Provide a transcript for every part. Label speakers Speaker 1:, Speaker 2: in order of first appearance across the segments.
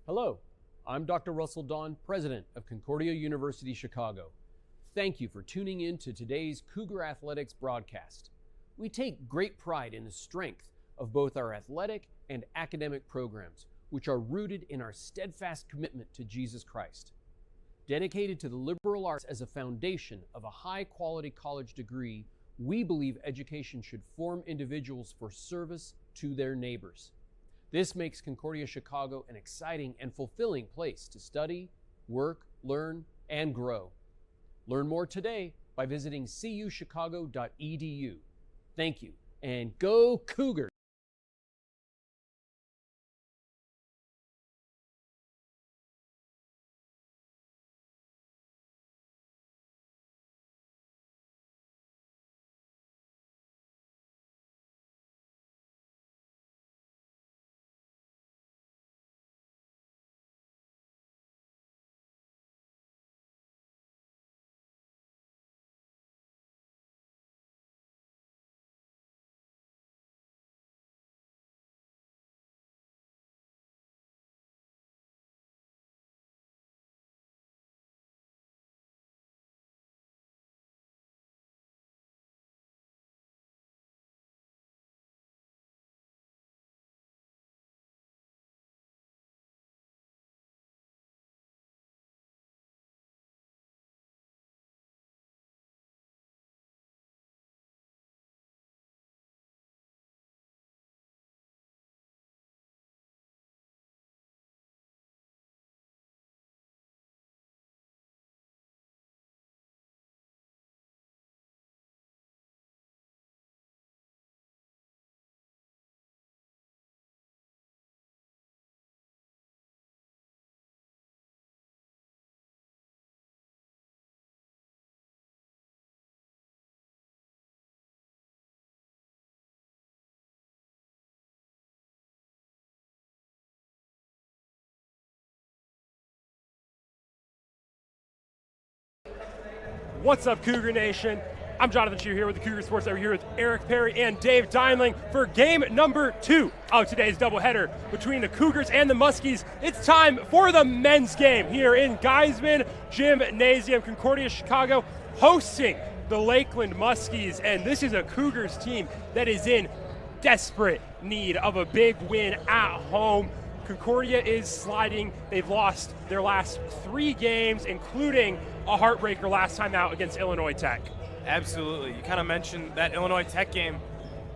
Speaker 1: Hello, I'm Dr. Russell Dawn, President of Concordia University Chicago. Thank you for tuning in to today's Cougar Athletics broadcast. We take great pride in the strength of both our athletic and academic programs, which are rooted in our steadfast commitment to Jesus Christ. Dedicated to the liberal arts as a foundation of a high-quality college degree, we believe education should form individuals for service to their neighbors. This makes Concordia Chicago an exciting and fulfilling place to study, work, learn, and grow. Learn more today by visiting cuchicago.edu. Thank you, and go Cougars!
Speaker 2: What's up, Cougar Nation? I'm Jonathan Shear here with the Cougar Sports. We're here with Eric Perry and Dave Dimeling for game number 2 of today's doubleheader between the Cougars and the Muskies. It's time for the men's game here in Geisman Gymnasium. Concordia Chicago hosting the Lakeland Muskies, and this is a Cougars team that is in desperate need of a big win at home. Concordia is sliding. They've lost their last 3 games, including a heartbreaker last time out against Illinois Tech.
Speaker 3: Absolutely. You kind of mentioned that Illinois Tech game.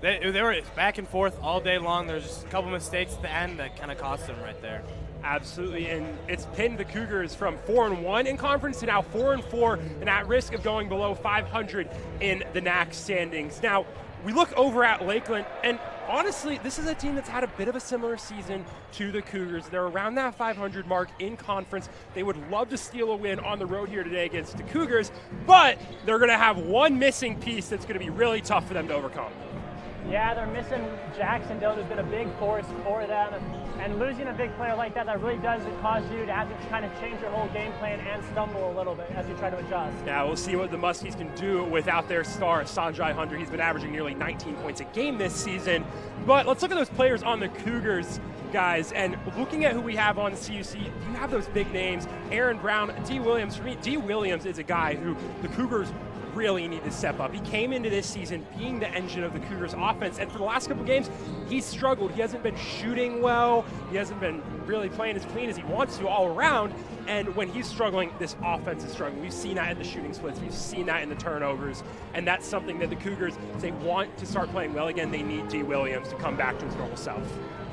Speaker 3: They were back and forth all day long. There's just a couple mistakes at the end that kind of cost them right there.
Speaker 2: Absolutely, and it's pinned the Cougars from 4-1 in conference to now 4-4 and at risk of going below 500 in the NAC standings. Now, we look over at Lakeland, and honestly, this is a team that's had a bit of a similar season to the Cougars. They're around that 500 mark in conference. They would love to steal a win on the road here today against the Cougars, but they're going to have one missing piece that's going to be really tough for them to overcome.
Speaker 4: Yeah, they're missing Jackson Dill, who's been a big force for them. And losing a big player like that really does cause you to have to kind of change your whole game plan and stumble a little bit as you try to adjust.
Speaker 2: Yeah, we'll see what the Muskies can do without their star, Sanjay Hunter. He's been averaging nearly 19 points a game this season. But let's look at those players on the Cougars, guys. And looking at who we have on CUC, you have those big names, Aaron Brown, D. Williams. For me, D. Williams is a guy who the Cougars really need to step up. He came into this season being the engine of the Cougars offense, and for the last couple games, he's struggled. He hasn't been shooting well. He hasn't been really playing as clean as he wants to all around, and when he's struggling, this offense is struggling. We've seen that in the shooting splits. We've seen that in the turnovers, and that's something that the Cougars, if they want to start playing well again, they need D. Williams to come back to his normal self.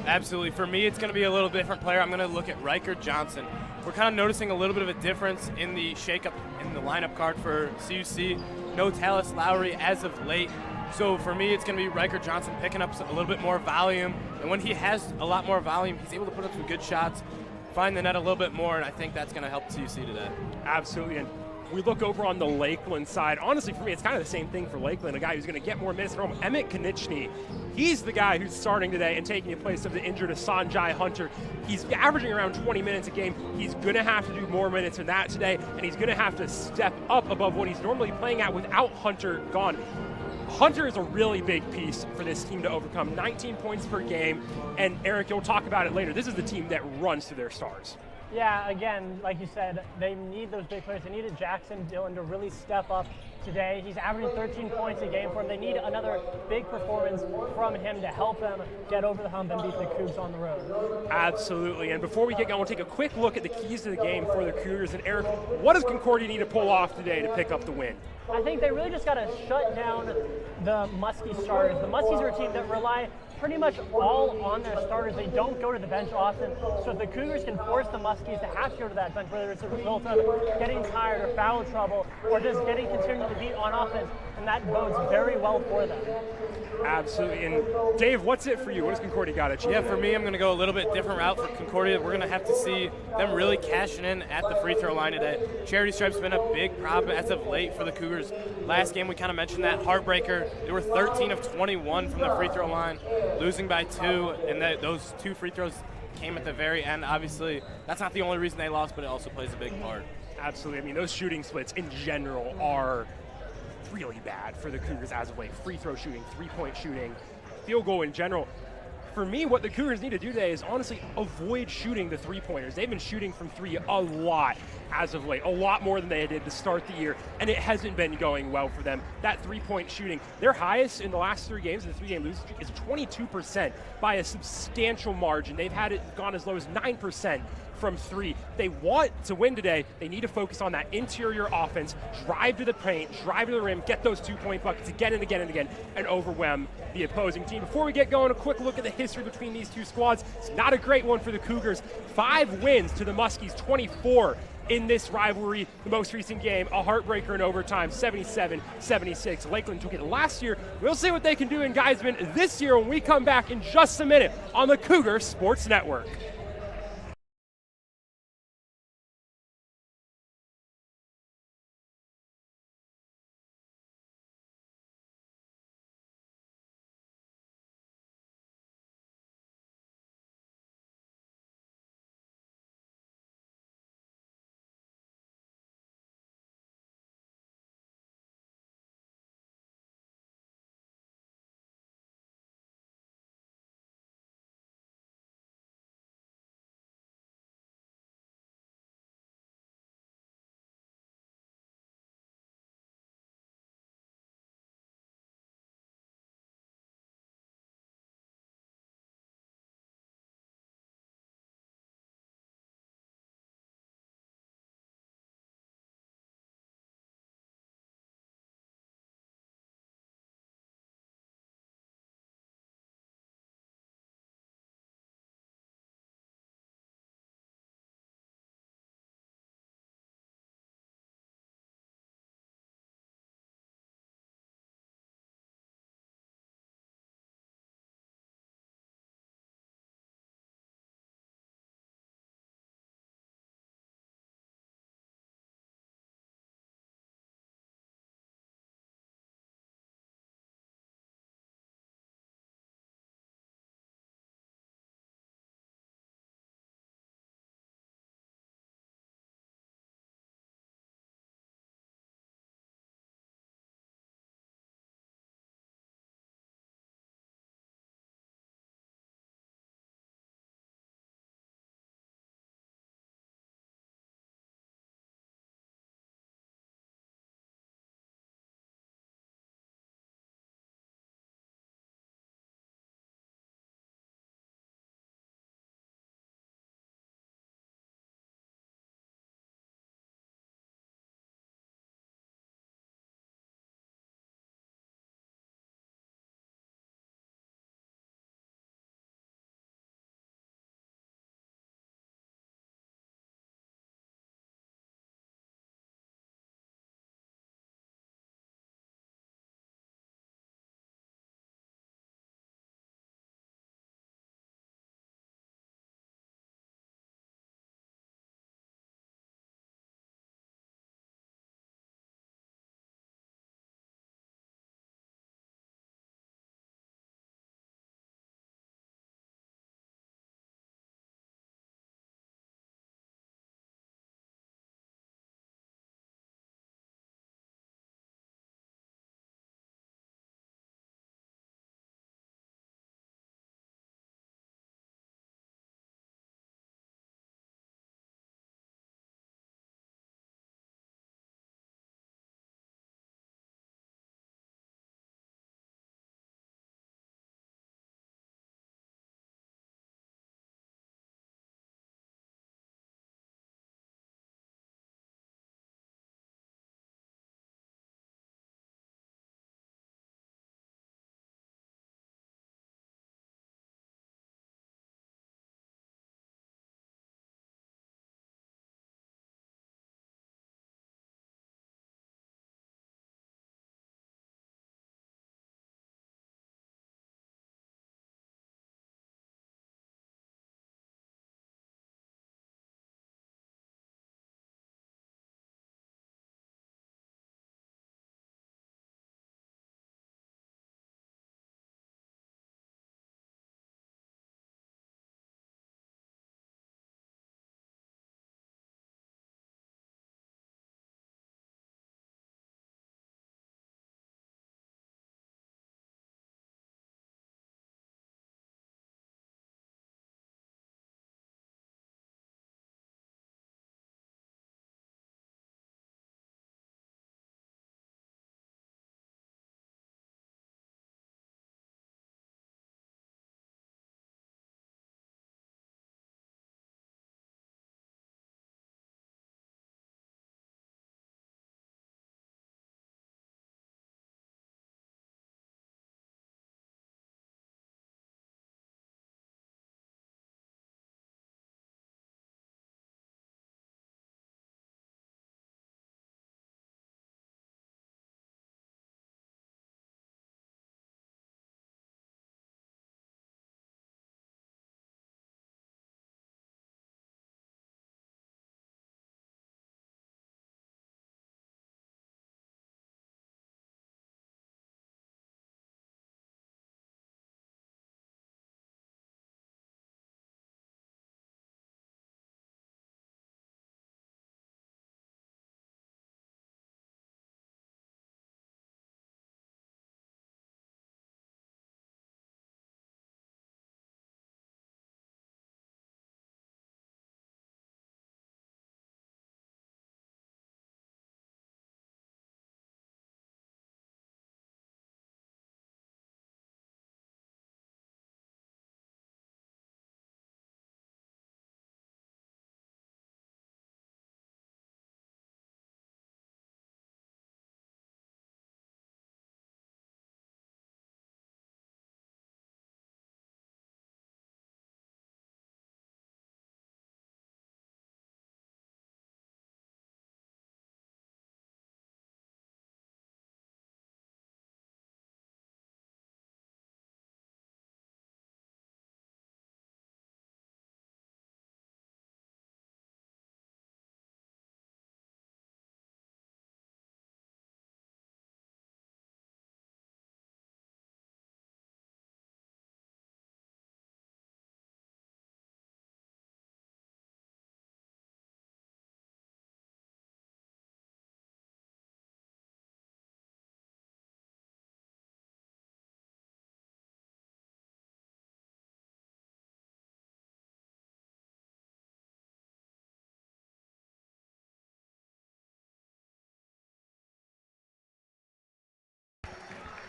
Speaker 3: Absolutely. For me, it's going to be a little different player. I'm going to look at Riker Johnson. We're kind of noticing a little bit of a difference in the shakeup in the lineup card for CUC. No Tallis Lowry as of late. So for me, it's going to be Riker Johnson picking up a little bit more volume. And when he has a lot more volume, he's able to put up some good shots, find the net a little bit more, and I think that's going to help CUC today.
Speaker 2: Absolutely. And we look over on the Lakeland side. Honestly, for me, it's kind of the same thing for Lakeland, a guy who's going to get more minutes from Emmett Konieczny. He's the guy who's starting today and taking the place of the injured Sanjay Hunter. He's averaging around 20 minutes a game. He's going to have to do more minutes than that today, and he's going to have to step up above what he's normally playing at without Hunter gone. Hunter is a really big piece for this team to overcome. 19 points per game, and Eric, you'll talk about it later. This is the team that runs through their stars.
Speaker 4: Yeah, again, like you said, they need those big players. They needed Jackson Dillon to really step up today. He's averaging 13 points a game for them. They need another big performance from him to help them get over the hump and beat the Cougs on the road.
Speaker 2: Absolutely, and before we get going, we'll take a quick look at the keys to the game for the Cougars. And Eric, what does Concordia need to pull off today to pick up the win?
Speaker 4: I think they really just got to shut down the Muskie starters. The Muskies are a team that rely pretty much all on their starters. They don't go to the bench often. So if the Cougars can force the Muskies to have to go to that bench, whether it's a result of getting tired or foul trouble or just getting continued to beat on offense, and that bodes very well for them.
Speaker 2: Absolutely. And Dave, what's it for you? What does Concordia got at you?
Speaker 3: Yeah, for me, I'm going to go a little bit different route for Concordia. We're going to have to see them really cashing in at the free throw line today. Charity stripe's been a big problem as of late for the Cougars. Last game, we kind of mentioned that heartbreaker. They were 13 of 21 from the free throw line, losing by 2, and those 2 free throws came at the very end. Obviously, that's not the only reason they lost, but it also plays a big part.
Speaker 2: Absolutely. I mean, those shooting splits in general are really bad for the Cougars as of late. Free throw shooting, three-point shooting, field goal in general. For me, what the Cougars need to do today is honestly avoid shooting the three-pointers. They've been shooting from 3 a lot as of late, a lot more than they did to start the year, and it hasn't been going well for them. That three-point shooting, their highest in the last 3 games, the 3-game losing streak, is 22% by a substantial margin. They've had it gone as low as 9% from 3. They want to win today. They need to focus on that interior offense, drive to the paint, drive to the rim, get those 2-point buckets again and again and again, and overwhelm the opposing team. Before we get going, a quick look at the history between these two squads. It's not a great one for the Cougars. 5 wins to the Muskies, 24 in this rivalry. The most recent game, a heartbreaker in overtime, 77-76. Lakeland took it last year. We'll see what they can do in Geisman this year when we come back in just a minute on the Cougar Sports Network.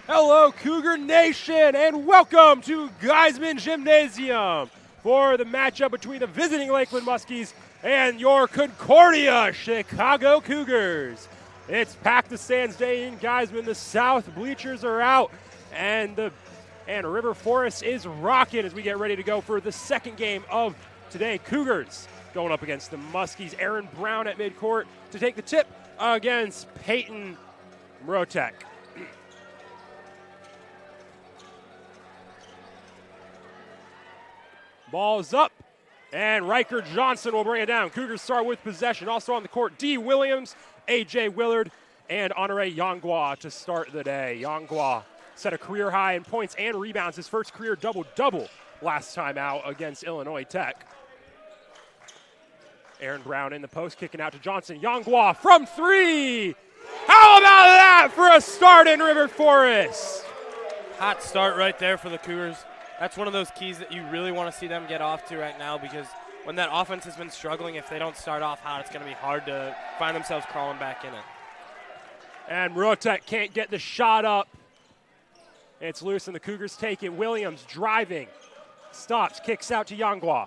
Speaker 2: Hello, Cougar Nation, and welcome to Geisman Gymnasium for the matchup between the visiting Lakeland Muskies and your Concordia Chicago Cougars. It's packed the stands day in Geisman. The south bleachers are out, and River Forest is rocking as we get ready to go for the second game of today. Cougars going up against the Muskies. Aaron Brown at midcourt to take the tip against Peyton Mrotek. Ball's up, and Riker Johnson will bring it down. Cougars start with possession. Also on the court, D. Williams, A.J. Willard, and Honore Yangwa to start the day. Yangwa set a career high in points and rebounds, his first career double-double last time out against Illinois Tech. Aaron Brown in the post, kicking out to Johnson. Yangwa from three. How about that for a start in River Forest?
Speaker 3: Hot start right there for the Cougars. That's one of those keys that you really want to see them get off to right now, because when that offense has been struggling, if they don't start off hot, it's going to be hard to find themselves crawling back in it.
Speaker 2: And Mrotek can't get the shot up. It's loose, and the Cougars take it. Williams driving, stops, kicks out to Yangwa.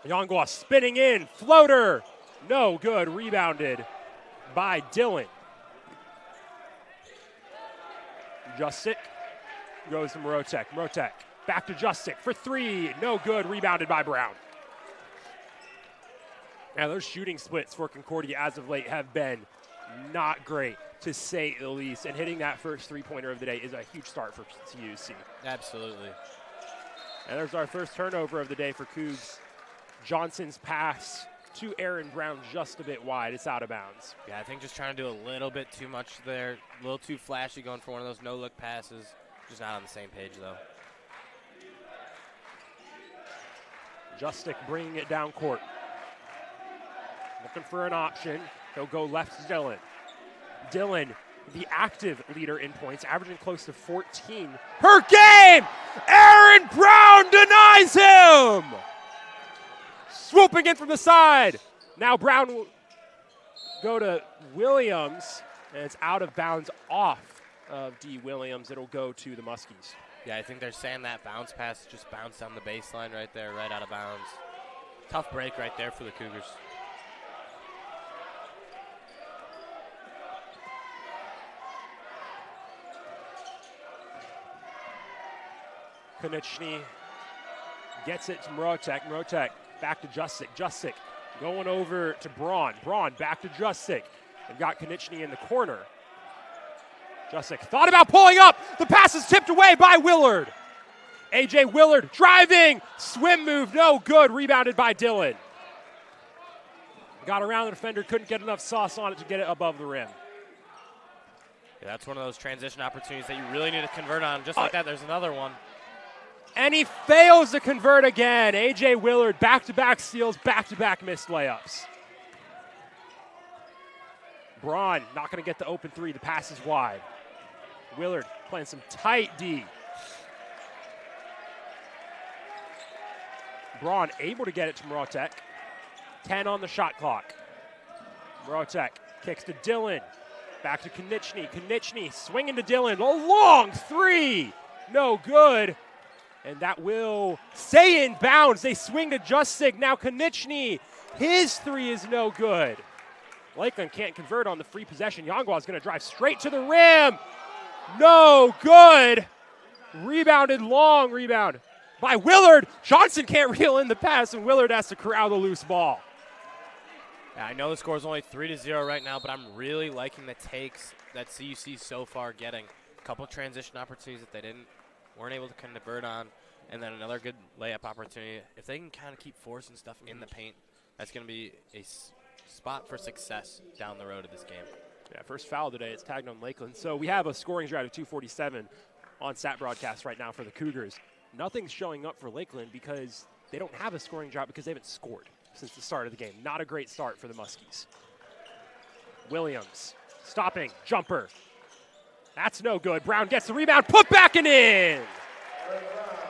Speaker 2: Yangwa spinning in, floater, no good, rebounded by Dylan. Justick goes to Mrotek. Mrotek back to Justick for three, no good, rebounded by Brown. Now those shooting splits for Concordia as of late have been not great, to say the least, and hitting that first three-pointer of the day is a huge start for CUC.
Speaker 3: Absolutely.
Speaker 2: And there's our first turnover of the day for Cougs. Johnson's pass to Aaron Brown just a bit wide. It's out of bounds.
Speaker 3: Yeah, I think just trying to do a little bit too much there, a little too flashy, going for one of those no-look passes. Just not on the same page, though.
Speaker 2: Justick bringing it down court. Looking for an option. He'll go left to Dylan. Dylan, the active leader in points, averaging close to 14 per game. Aaron Brown denies him. Swooping in from the side. Now Brown will go to Williams, and it's out of bounds off of D. Williams. It'll go to the Muskies.
Speaker 3: Yeah, I think they're saying that bounce pass just bounced down the baseline right there, right out of bounds. Tough break right there for the Cougars.
Speaker 2: Konieczny gets it to Mrotek. Mrotek back to Justick. Justick going over to Braun. Braun back to Justick. They've got Konieczny in the corner. Justick thought about pulling up. The pass is tipped away by Willard. A.J. Willard driving. Swim move, no good. Rebounded by Dylan. Got around the defender, couldn't get enough sauce on it to get it above the rim.
Speaker 3: Yeah, that's one of those transition opportunities that you really need to convert on. Just like that, there's another one.
Speaker 2: And he fails to convert again. A.J. Willard, back-to-back steals, back-to-back missed layups. Braun not going to get the open three. The pass is wide. Willard playing some tight D. Braun able to get it to Mrotek. 10 on the shot clock. Mrotek kicks to Dylan. Back to Konieczny. Konieczny swinging to Dylan. A long three. No good. And that will stay in bounds. They swing to Justick. Now Konieczny. His three is no good. Lakeland can't convert on the free possession. Yangwa is going to drive straight to the rim. No good. Rebounded, long rebound by Willard. Johnson can't reel in the pass, and Willard has to corral the loose ball.
Speaker 3: Yeah, I know the score is only 3-0 right now, but I'm really liking the takes that CUC so far getting. A couple transition opportunities that they weren't able to convert on, and then another good layup opportunity. If they can kind of keep forcing stuff in the paint, that's going to be a spot for success down the road of this game.
Speaker 2: Yeah, first foul today. It's tagged on Lakeland. So we have a scoring drive of 2:47 on stat broadcast right now for the Cougars. Nothing's showing up for Lakeland because they don't have a scoring drought because they haven't scored since the start of the game. Not a great start for the Muskies. Williams stopping, jumper. That's no good. Brown gets the rebound, put back and in.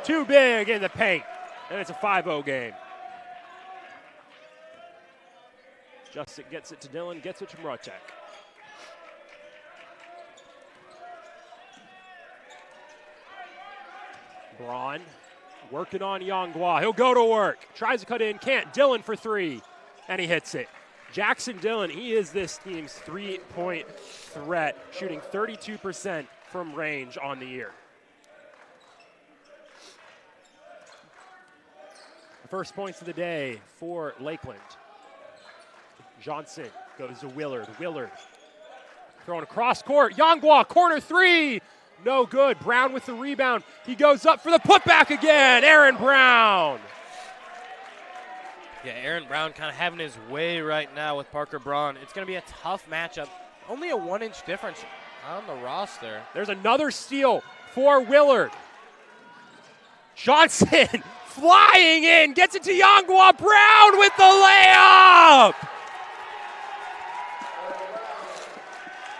Speaker 2: Too big in the paint, and it's a 5-0 game. Justick gets it to Dylan, gets it to Mrotek. Braun working on Yonghua. He'll go to work. Tries to cut in, can't. Dillon for three, and he hits it. Jackson Dillon, he is this team's three-point threat, shooting 32% from range on the year. The first points of the day for Lakeland. Johnson goes to Willard. Willard throwing across court. Yonghua, corner three. No good. Brown with the rebound. He goes up for the putback again. Aaron Brown.
Speaker 3: Yeah, Aaron Brown kind of having his way right now with Parker Braun. It's going to be a tough matchup. Only a 1-inch difference on the roster.
Speaker 2: There's another steal for Willard. Johnson flying in, gets it to Yonghua. Brown with the layup.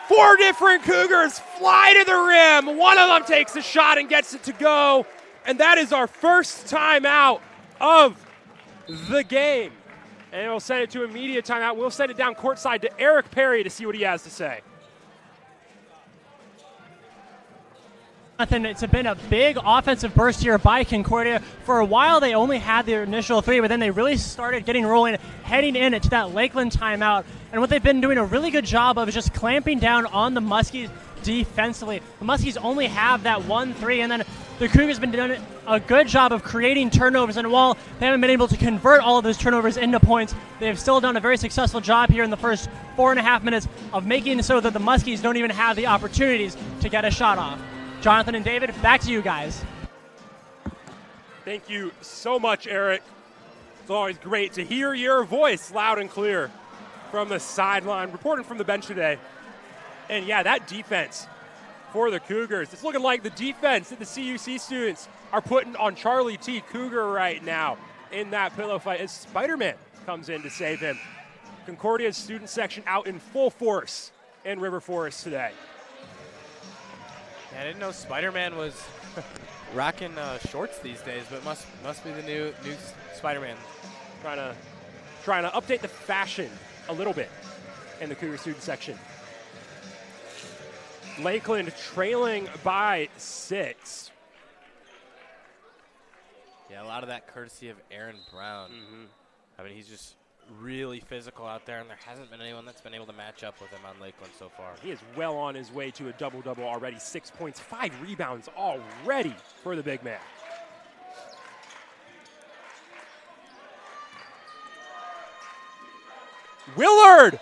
Speaker 2: 4 different Cougars fly to the rim. One of them takes a shot and gets it to go. And that is our first timeout of the game. And we'll send it to immediate timeout. We'll send it down courtside to Eric Perry to see what he has to say.
Speaker 4: It's been a big offensive burst here by Concordia. For a while, they only had their initial three, but then they really started getting rolling, heading in to that Lakeland timeout. And what they've been doing a really good job of is just clamping down on the Muskies defensively. The Muskies only have that 1-3, and then the Cougars have been doing a good job of creating turnovers. And while they haven't been able to convert all of those turnovers into points, they've still done a very successful job here in the first 4.5 minutes of making it so that the Muskies don't even have the opportunities to get a shot off. Jonathan and David, back to you guys.
Speaker 2: Thank you so much, Eric. It's always great to hear your voice loud and clear from the sideline, reporting from the bench today. And yeah, that defense for the Cougars, it's looking like the defense that the CUC students are putting on Charlie T. Cougar right now in that pillow fight as Spider-Man comes in to save him. Concordia's student section out in full force in River Forest today.
Speaker 3: I didn't know Spider-Man was rocking shorts these days, but must be the new Spider-Man.
Speaker 2: Trying to update the fashion a little bit in the Cougar student section. Lakeland trailing by 6.
Speaker 3: Yeah, a lot of that courtesy of Aaron Brown.
Speaker 2: Mm-hmm.
Speaker 3: I mean, he's just really physical out there, and there hasn't been anyone that's been able to match up with him on Lakeland so far.
Speaker 2: He is well on his way to a double-double already. 6 points, 5 rebounds already for the big man. Willard!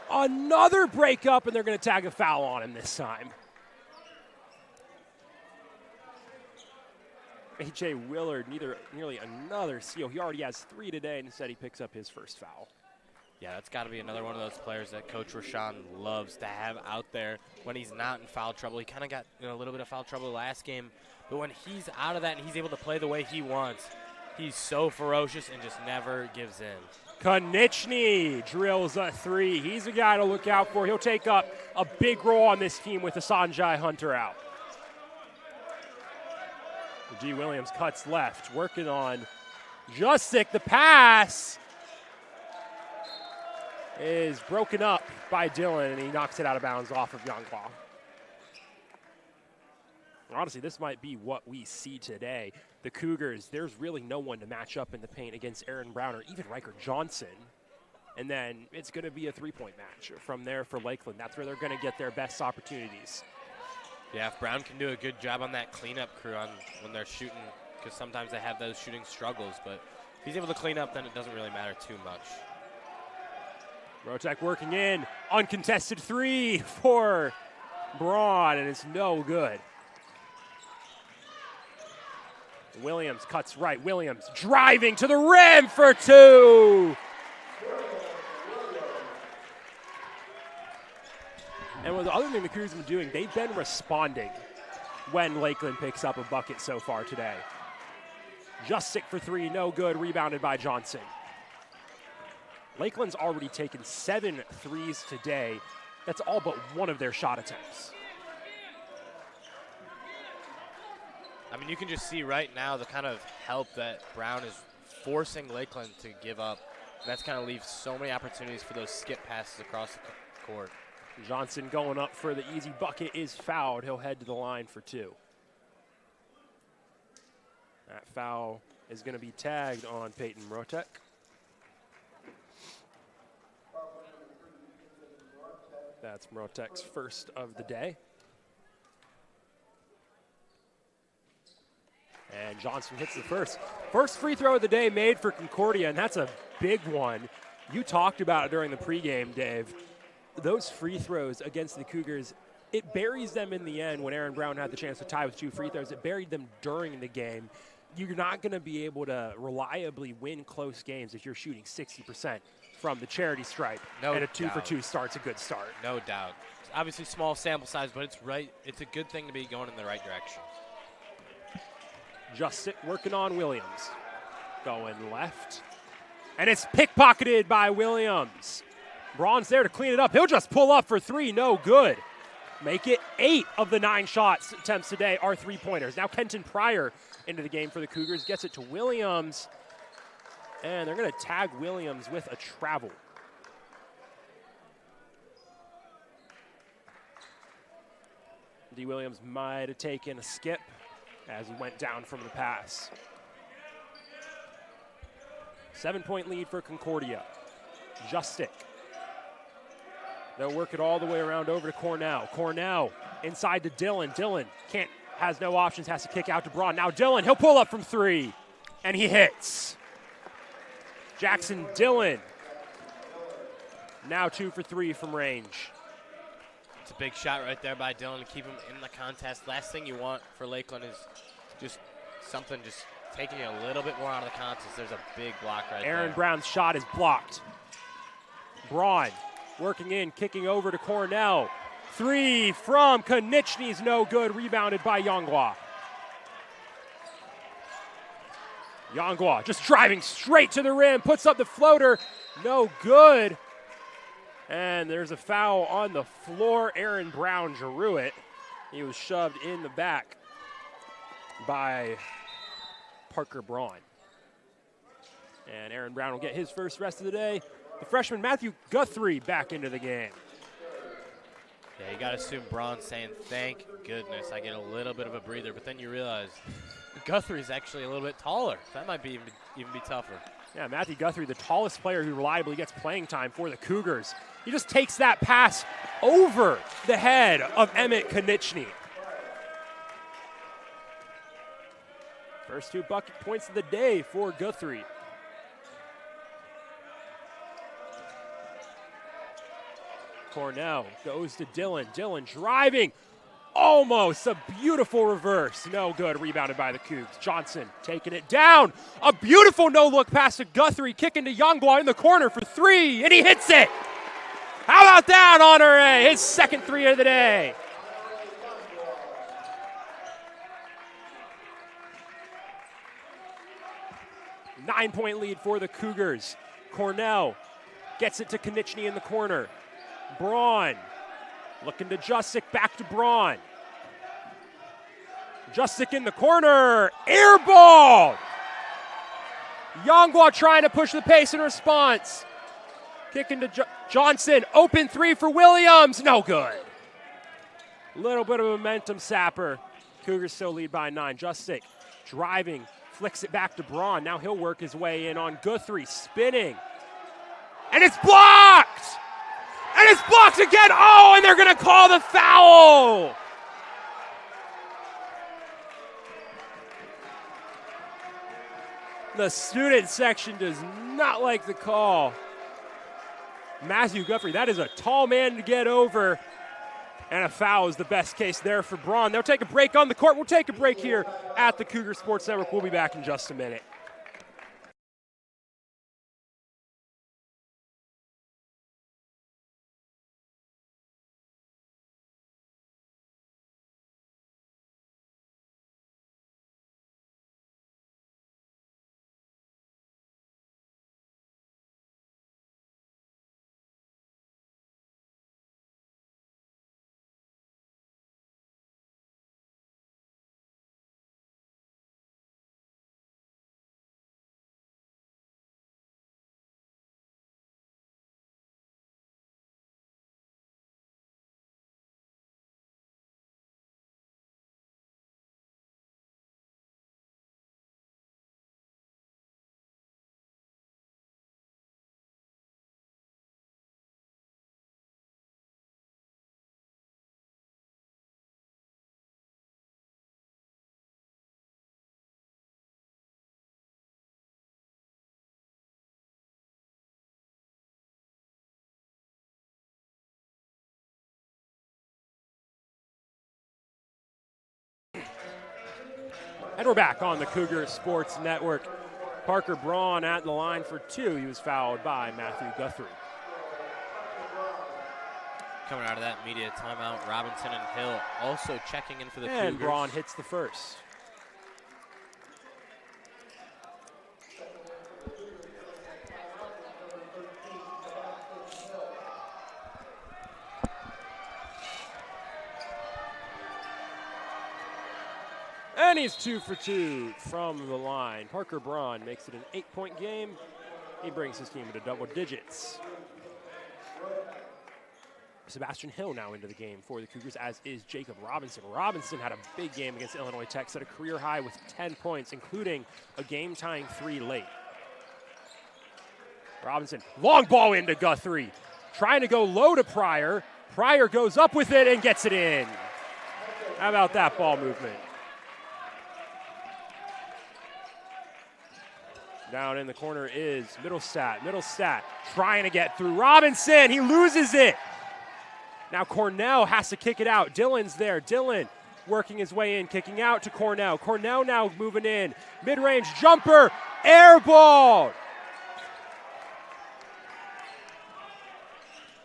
Speaker 2: Another breakup, and they're going to tag a foul on him this time. A.J. Willard, nearly another steal. He already has 3 today, and instead he picks up his first foul.
Speaker 3: Yeah, that's got to be another one of those players that Coach Rashawn loves to have out there when he's not in foul trouble. He kind of got a little bit of foul trouble last game, but when he's out of that and he's able to play the way he wants, he's so ferocious and just never gives in.
Speaker 2: Konechny drills a 3. He's a guy to look out for. He'll take up a big role on this team with the Sanjay Hunter out. G. Williams cuts left, working on Justick. The pass is broken up by Dillon, and he knocks it out of bounds off of Yonghua. Honestly, this might be what we see today. The Cougars, there's really no one to match up in the paint against Aaron Brown or even Riker Johnson. And then it's going to be a 3-point match from there for Lakeland. That's where they're going to get their best opportunities.
Speaker 3: Yeah, if Brown can do a good job on that cleanup crew when they're shooting, because sometimes they have those shooting struggles, but if he's able to clean up, then it doesn't really matter too much.
Speaker 2: Rotek working in, uncontested 3 for Braun, and it's no good. Williams cuts right. Williams driving to the rim for 2. And the other thing the Cougars have been doing, they've been responding when Lakeland picks up a bucket so far today. Justick for 3, no good, rebounded by Johnson. Lakeland's already taken 7 threes today. That's all but one of their shot attempts.
Speaker 3: I mean, you can just see right now the kind of help that Brown is forcing Lakeland to give up. And that's kind of leaves so many opportunities for those skip passes across the court.
Speaker 2: Johnson going up for the easy bucket is fouled. He'll head to the line for 2. That foul is going to be tagged on Peyton Mrotek. That's Mrotek's first of the day. And Johnson hits the first. First free throw of the day made for Concordia, and that's a big one. You talked about it during the pregame, Dave. Those free throws against the Cougars, it buries them in the end when Aaron Brown had the chance to tie with 2 free throws. It buried them during the game. You're not going to be able to reliably win close games if you're shooting 60% from the charity stripe. And a 2-for-2 start's a good start.
Speaker 5: No doubt. Obviously small sample size, but it's right. It's a good thing to be going in the right direction.
Speaker 2: Just working on Williams. Going left. And it's pickpocketed by Williams. Braun's there to clean it up. He'll just pull up for 3. No good. Make it 8 of the 9 shots attempts today are 3-pointers. Now Kenton Pryor into the game for the Cougars. Gets it to Williams. And they're going to tag Williams with a travel. D. Williams might have taken a skip as he went down from the pass. 7-point lead for Concordia. Justick. They'll work it all the way around over to Cornell. Cornell inside to Dillon. Dillon has no options, has to kick out to Braun. Now Dillon, he'll pull up from 3, and he hits. Jackson Dillon, now 2 for 3 from range.
Speaker 5: It's a big shot right there by Dillon to keep him in the contest. Last thing you want for Lakeland is just something just taking you a little bit more out of the contest. There's a big block right there.
Speaker 2: Aaron Brown's shot is blocked. Braun working in, kicking over to Cornell. 3 from Konechny's no good, rebounded by Yongwa. Yongwa just driving straight to the rim, puts up the floater, no good. And there's a foul on the floor. Aaron Brown drew it. He was shoved in the back by Parker Braun. And Aaron Brown will get his first rest of the day. The freshman Matthew Guthrie back into the game.
Speaker 5: Yeah, you got to assume Braun's saying, thank goodness I get a little bit of a breather, but then you realize Guthrie's actually a little bit taller. So that might be even be tougher.
Speaker 2: Yeah, Matthew Guthrie, the tallest player who reliably gets playing time for the Cougars. He just takes that pass over the head of Emmett Konechny. First 2 bucket points of the day for Guthrie. Cornell goes to Dillon. Dillon driving. Almost a beautiful reverse. No good. Rebounded by the Cougs. Johnson taking it down. A beautiful no-look pass to Guthrie. Kicking to Yongwa in the corner for 3. And he hits it. How about that, Honore? His second 3 of the day. Nine-point lead for the Cougars. Cornell gets it to Konechny in the corner. Braun looking to Justick, back to Braun. Justick in the corner, air ball! Yongwa trying to push the pace in response. Kicking to Johnson, open 3 for Williams, no good. Little bit of momentum sapper. Cougars still lead by 9. Justick driving, flicks it back to Braun. Now he'll work his way in on Guthrie, spinning. And it's blocked! And it's blocked again. Oh, and they're going to call the foul. The student section does not like the call. Matthew Guthrie, that is a tall man to get over. And a foul is the best case there for Braun. They'll take a break on the court. We'll take a break here at the Cougar Sports Network. We'll be back in just a minute. And we're back on the Cougar Sports Network. Parker Braun at the line for 2. He was fouled by Matthew Guthrie.
Speaker 5: Coming out of that media timeout, Robinson and Hill also checking in for the Cougars.
Speaker 2: And Braun hits the first. And he's 2 for 2 from the line. Parker Braun makes it an 8-point game. He brings his team into double digits. Sebastian Hill now into the game for the Cougars, as is Jacob Robinson. Robinson had a big game against Illinois Tech, set a career high with 10 points, including a game-tying 3 late. Robinson, long ball into Guthrie. Trying to go low to Pryor. Pryor goes up with it and gets it in. How about that ball movement? Down in the corner is Middlestat. Middlestat trying to get through Robinson. He loses it. Now Cornell has to kick it out. Dillon's there. Dillon working his way in, kicking out to Cornell. Cornell now moving in. Mid-range jumper. Air ball.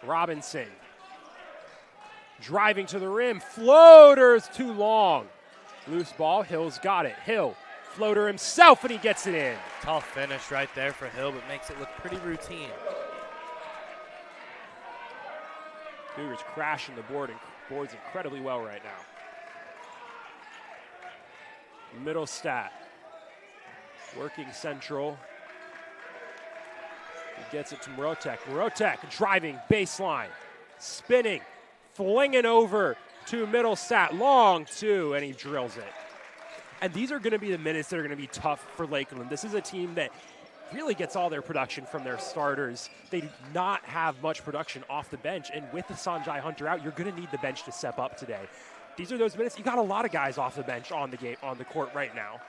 Speaker 2: Robinson driving to the rim. Floater's too long. Loose ball. Hill's got it. Hill. Floater himself, and he gets it in.
Speaker 5: Tough finish right there for Hill, but makes it look pretty routine.
Speaker 2: Cougars crashing the boards incredibly well right now. Middlestat working central. He gets it to Mrotek. Mrotek driving baseline, spinning, flinging over to Middlestat. Long 2, and he drills it. And these are going to be the minutes that are going to be tough for Lakeland. This is a team that really gets all their production from their starters. They do not have much production off the bench, and with the Sanjay Hunter out, you're going to need the bench to step up today. These are those minutes. You got a lot of guys off the bench on the court right now.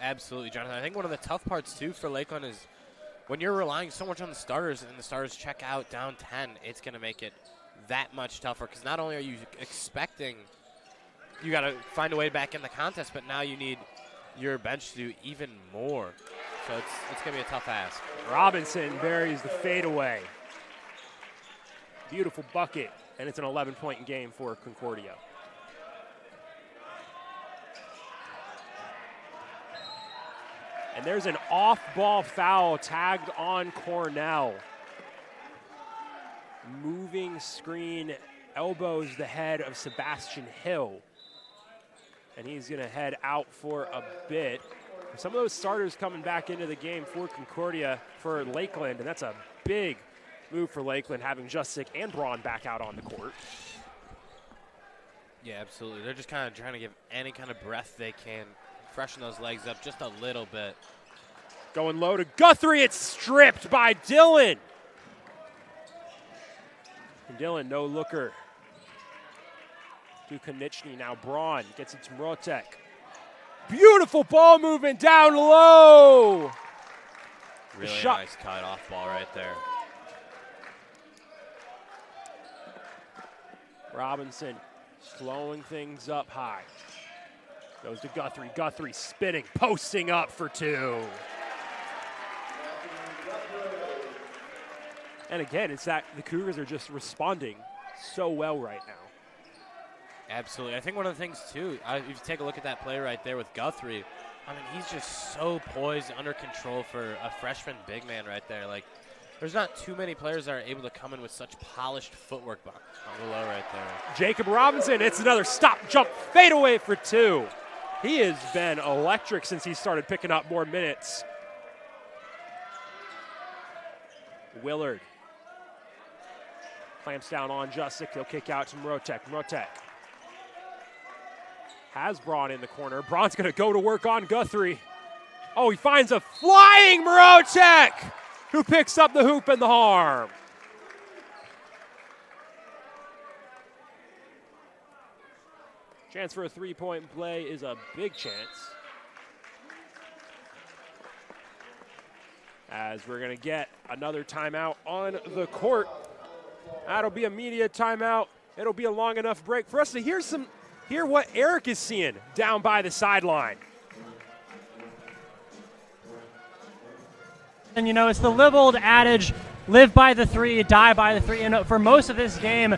Speaker 5: Absolutely, Jonathan. I think one of the tough parts too for Lakeland is when you're relying so much on the starters and the starters check out down 10, it's going to make it that much tougher, because not only are you expecting you got to find a way back in the contest, but now you need your bench to do even more. So it's going to be a tough ask.
Speaker 2: Robinson buries the fadeaway. Beautiful bucket, and it's an 11-point game for Concordia. And there's an off-ball foul tagged on Cornell. Moving screen elbows the head of Sebastian Hill. And he's going to head out for a bit. Some of those starters coming back into the game for Concordia for Lakeland, and that's a big move for Lakeland, having Justick and Braun back out on the court.
Speaker 5: Yeah, absolutely. They're just kind of trying to give any kind of breath they can, freshen those legs up just a little bit.
Speaker 2: Going low to Guthrie. It's stripped by Dillon. And Dillon, no looker. To Konechny, now Braun gets it to Mrotek. Beautiful ball movement down low.
Speaker 5: Really nice cut off ball right there.
Speaker 2: Robinson slowing things up high. Goes to Guthrie. Guthrie spinning, posting up for 2. And again, it's that the Cougars are just responding so well right now.
Speaker 5: Absolutely. I think one of the things, too, if you take a look at that play right there with Guthrie, I mean, he's just so poised, under control for a freshman big man right there. Like, there's not too many players that are able to come in with such polished footwork on the low right there.
Speaker 2: Jacob Robinson, it's another stop, jump, fadeaway for 2. He has been electric since he started picking up more minutes. Willard clamps down on Justick. He'll kick out to Mrotek. Mrotek has Braun in the corner. Braun's going to go to work on Guthrie. Oh, he finds a flying Mrotek, who picks up the hoop and the harm. Chance for a three-point play is a big chance. As we're going to get another timeout on the court. That'll be a media timeout. It'll be a long enough break for us to hear some hear what Eric is seeing down by the sideline.
Speaker 4: And, you know, it's the live old adage, live by the three, die by the three. And for most of this game,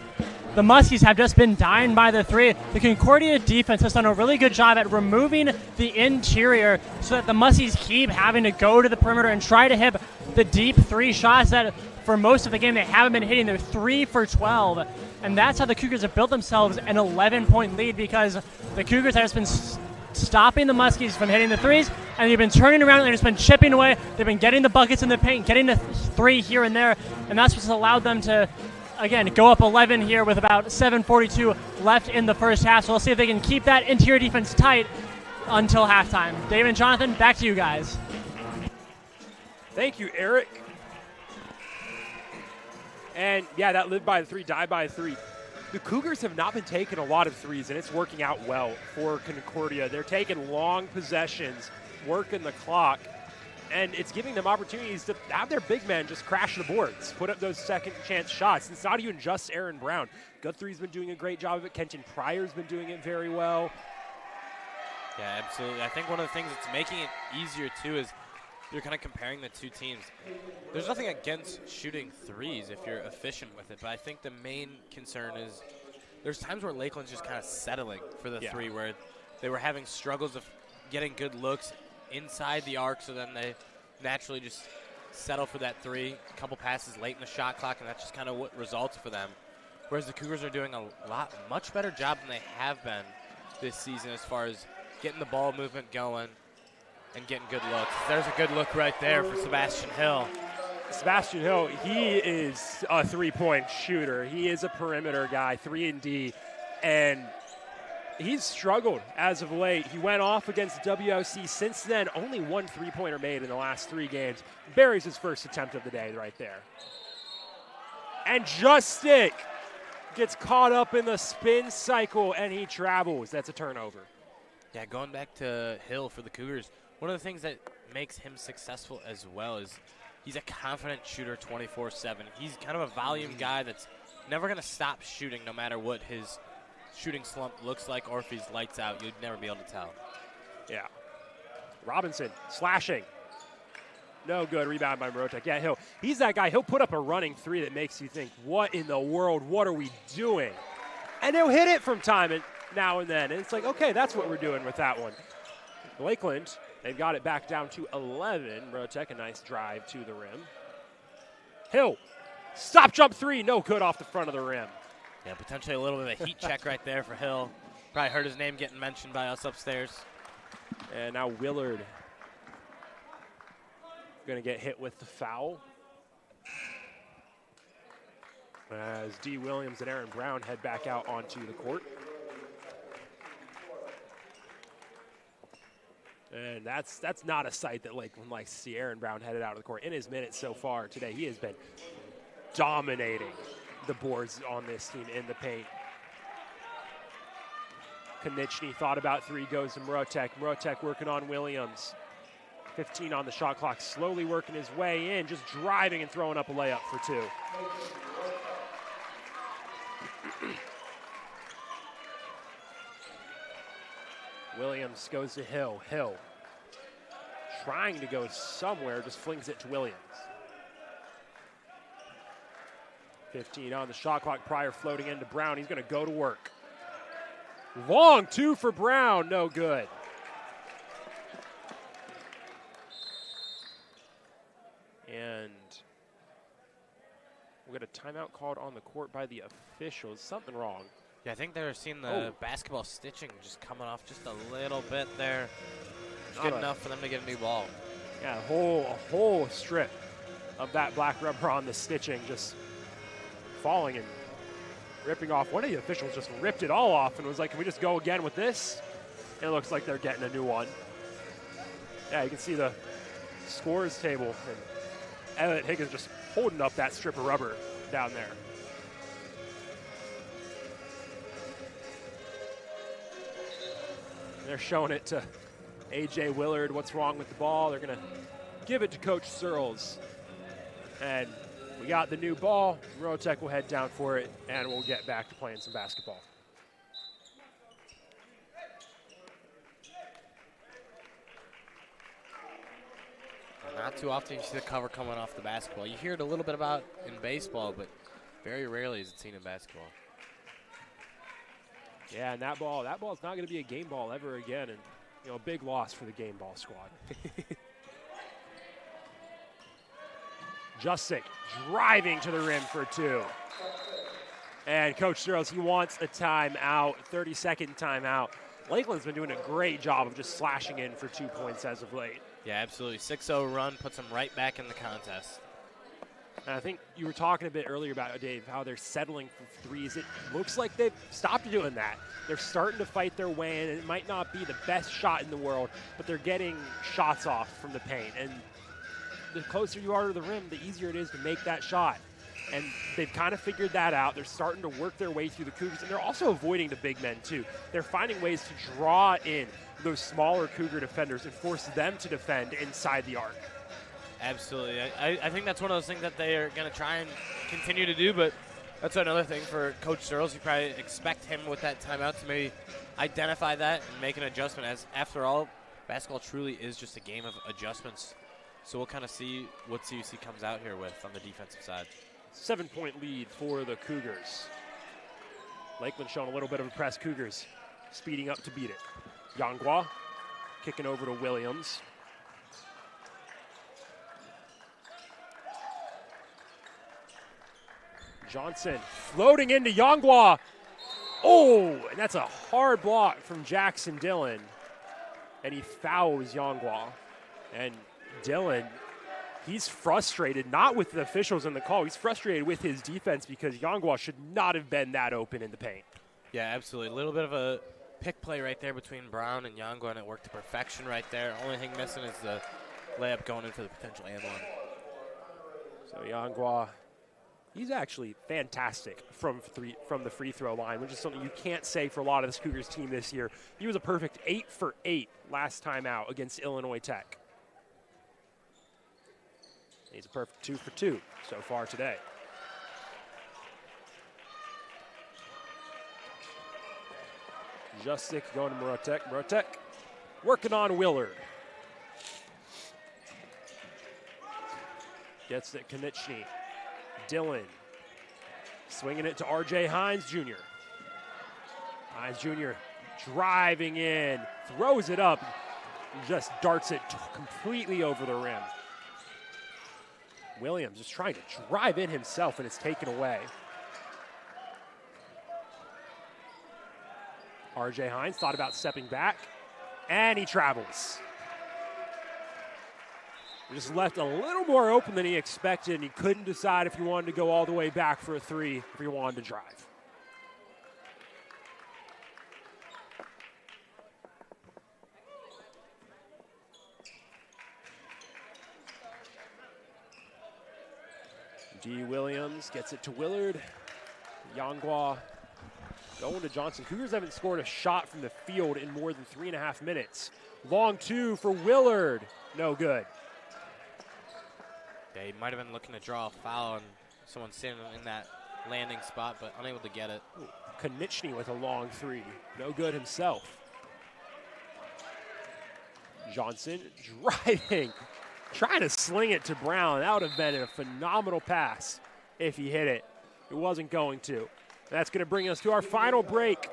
Speaker 4: the Muskies have just been dying by the three. The Concordia defense has done a really good job at removing the interior so that the Muskies keep having to go to the perimeter and try to hit the deep three shots that for most of the game they haven't been hitting. They're 3 for 12. And that's how the Cougars have built themselves an 11-point lead, because the Cougars have just been stopping the Muskies from hitting the threes, and they've been turning around and they've just been chipping away. They've been getting the buckets in the paint, getting the three here and there, and that's what's allowed them to, again, go up 11 here with about 7:42 left in the first half. So we'll see if they can keep that interior defense tight until halftime. Dave and Jonathan, back to you guys.
Speaker 2: Thank you, Eric. And yeah, that live by the three, die by the three. The Cougars have not been taking a lot of threes, and it's working out well for Concordia. They're taking long possessions, working the clock, and it's giving them opportunities to have their big men just crash the boards, put up those second chance shots. It's not even just Aaron Brown. Guthrie's been doing a great job of it. Kenton Pryor's been doing it very well.
Speaker 5: Yeah, absolutely. I think one of the things that's making it easier, too, is you're kind of comparing the two teams. There's nothing against shooting threes if you're efficient with it, but I think the main concern is there's times where Lakeland's just kind of settling for the three, where they were having struggles of getting good looks inside the arc, so then they naturally just settle for that three, a couple passes late in the shot clock, and that's just kind of what results for them. Whereas the Cougars are doing a much better job than they have been this season as far as getting the ball movement going and getting good looks.
Speaker 3: There's a good look right there for Sebastian Hill.
Speaker 2: Sebastian Hill, he is a three-point shooter. He is a perimeter guy, 3 and D, and he's struggled as of late. He went off against WOC. Since then, only one three-pointer made in the last 3 games. Buries his first attempt of the day right there. And Justic gets caught up in the spin cycle, and he travels. That's a turnover.
Speaker 5: Yeah, going back to Hill for the Cougars, one of the things that makes him successful as well is he's a confident shooter 24/7. He's kind of a volume guy that's never going to stop shooting no matter what his shooting slump looks like, or if he's lights out, you'd never be able to tell.
Speaker 2: Yeah. Robinson slashing. No good. Rebound by Morotek. Yeah, he's that guy. He'll put up a running three that makes you think, what in the world? What are we doing? And he'll hit it from time now and then. And it's like, okay, that's what we're doing with that one. Lakeland, they've got it back down to 11. Morotek, a nice drive to the rim. Hill, stop jump three. No good off the front of the rim.
Speaker 5: Yeah, potentially a little bit of a heat check right there for Hill. Probably heard his name getting mentioned by us upstairs.
Speaker 2: And now Willard going to get hit with the foul as D. Williams and Aaron Brown head back out onto the court. And that's not a sight that Lakeland likes to see. Aaron Brown headed out of the court. In his minutes so far today, he has been dominating the boards on this team in the paint. Konechny thought about three, goes to Morotek. Morotek working on Williams. 15 on the shot clock, slowly working his way in, just driving and throwing up a layup for 2. Williams goes to Hill. Hill trying to go somewhere, just flings it to Williams. 15 on the shot clock. Pryor floating into Brown. He's going to go to work. Long 2 for Brown, no good. And we'll get a timeout called on the court by the officials. Something wrong.
Speaker 5: Yeah, I think they're seeing the basketball stitching just coming off just a little bit there. It's good enough for them to get a new ball.
Speaker 2: Yeah, a whole strip of that black rubber on the stitching just falling and ripping off. One of the officials just ripped it all off and was like, can we just go again with this? And it looks like they're getting a new one. Yeah, you can see the scores table and Elliot Higgins just holding up that strip of rubber down there. They're showing it to A.J. Willard. What's wrong with the ball? They're going to give it to Coach Searles. And we got the new ball. Morotek will head down for it, and we'll get back to playing some basketball.
Speaker 5: Not too often you see the cover coming off the basketball. You hear it a little bit about in baseball, but very rarely is it seen in basketball.
Speaker 2: Yeah, and that ball's not going to be a game ball ever again, and a big loss for the game ball squad. Jusic driving to the rim for 2. And Coach Searles, he wants a timeout, 30-second timeout. Lakeland's been doing a great job of just slashing in for 2 points as of late.
Speaker 5: Yeah, absolutely. 6-0 run puts them right back in the contest.
Speaker 2: And I think you were talking a bit earlier about, Dave, how they're settling for threes. It looks like they've stopped doing that. They're starting to fight their way in, and it might not be the best shot in the world, but they're getting shots off from the paint. And the closer you are to the rim, the easier it is to make that shot. And they've kind of figured that out. They're starting to work their way through the Cougars, and they're also avoiding the big men, too. They're finding ways to draw in those smaller Cougar defenders and force them to defend inside the arc.
Speaker 5: Absolutely. I think that's one of those things that they are going to try and continue to do, but that's another thing for Coach Searles. You probably expect him with that timeout to maybe identify that and make an adjustment, as after all, basketball truly is just a game of adjustments. So we'll kind of see what CUC comes out here with on the defensive side.
Speaker 2: 7-point lead for the Cougars. Lakeland showing a little bit of a press. Cougars speeding up to beat it. Yangwa kicking over to Williams. Johnson floating into Yangwa. Oh, and that's a hard block from Jackson Dillon. And he fouls Yangwa. And Dillon, he's frustrated, not with the officials in the call. He's frustrated with his defense because Yangwa should not have been that open in the paint.
Speaker 5: Yeah, absolutely. A little bit of a pick play right there between Brown and Yangwa, and it worked to perfection right there. Only thing missing is the layup going in for the potential and one.
Speaker 2: So Yangwa, he's actually fantastic from the free throw line, which is something you can't say for a lot of this Cougars team this year. He was a perfect 8 for 8 last time out against Illinois Tech. He's a perfect 2 for 2 so far today. Jusic going to Morotek. Morotek working on Willard. Gets it Konechny. Dillon swinging it to R.J. Hines Jr. Hines Jr. driving in, throws it up, just darts it completely over the rim. Williams is trying to drive in himself, and it's taken away. R.J. Hines thought about stepping back, and he travels. Just left a little more open than he expected, and he couldn't decide if he wanted to go all the way back for a 3 if he wanted to drive. D. Williams gets it to Willard. Yangwa going to Johnson. Cougars haven't scored a shot from the field in more than 3.5 minutes. Long 2 for Willard. No good.
Speaker 5: Yeah, he might have been looking to draw a foul on someone standing in that landing spot, but unable to get it.
Speaker 2: Konechny with a long 3. No good himself. Johnson driving, trying to sling it to Brown. That would have been a phenomenal pass if he hit it. It wasn't going to. That's going to bring us to our final break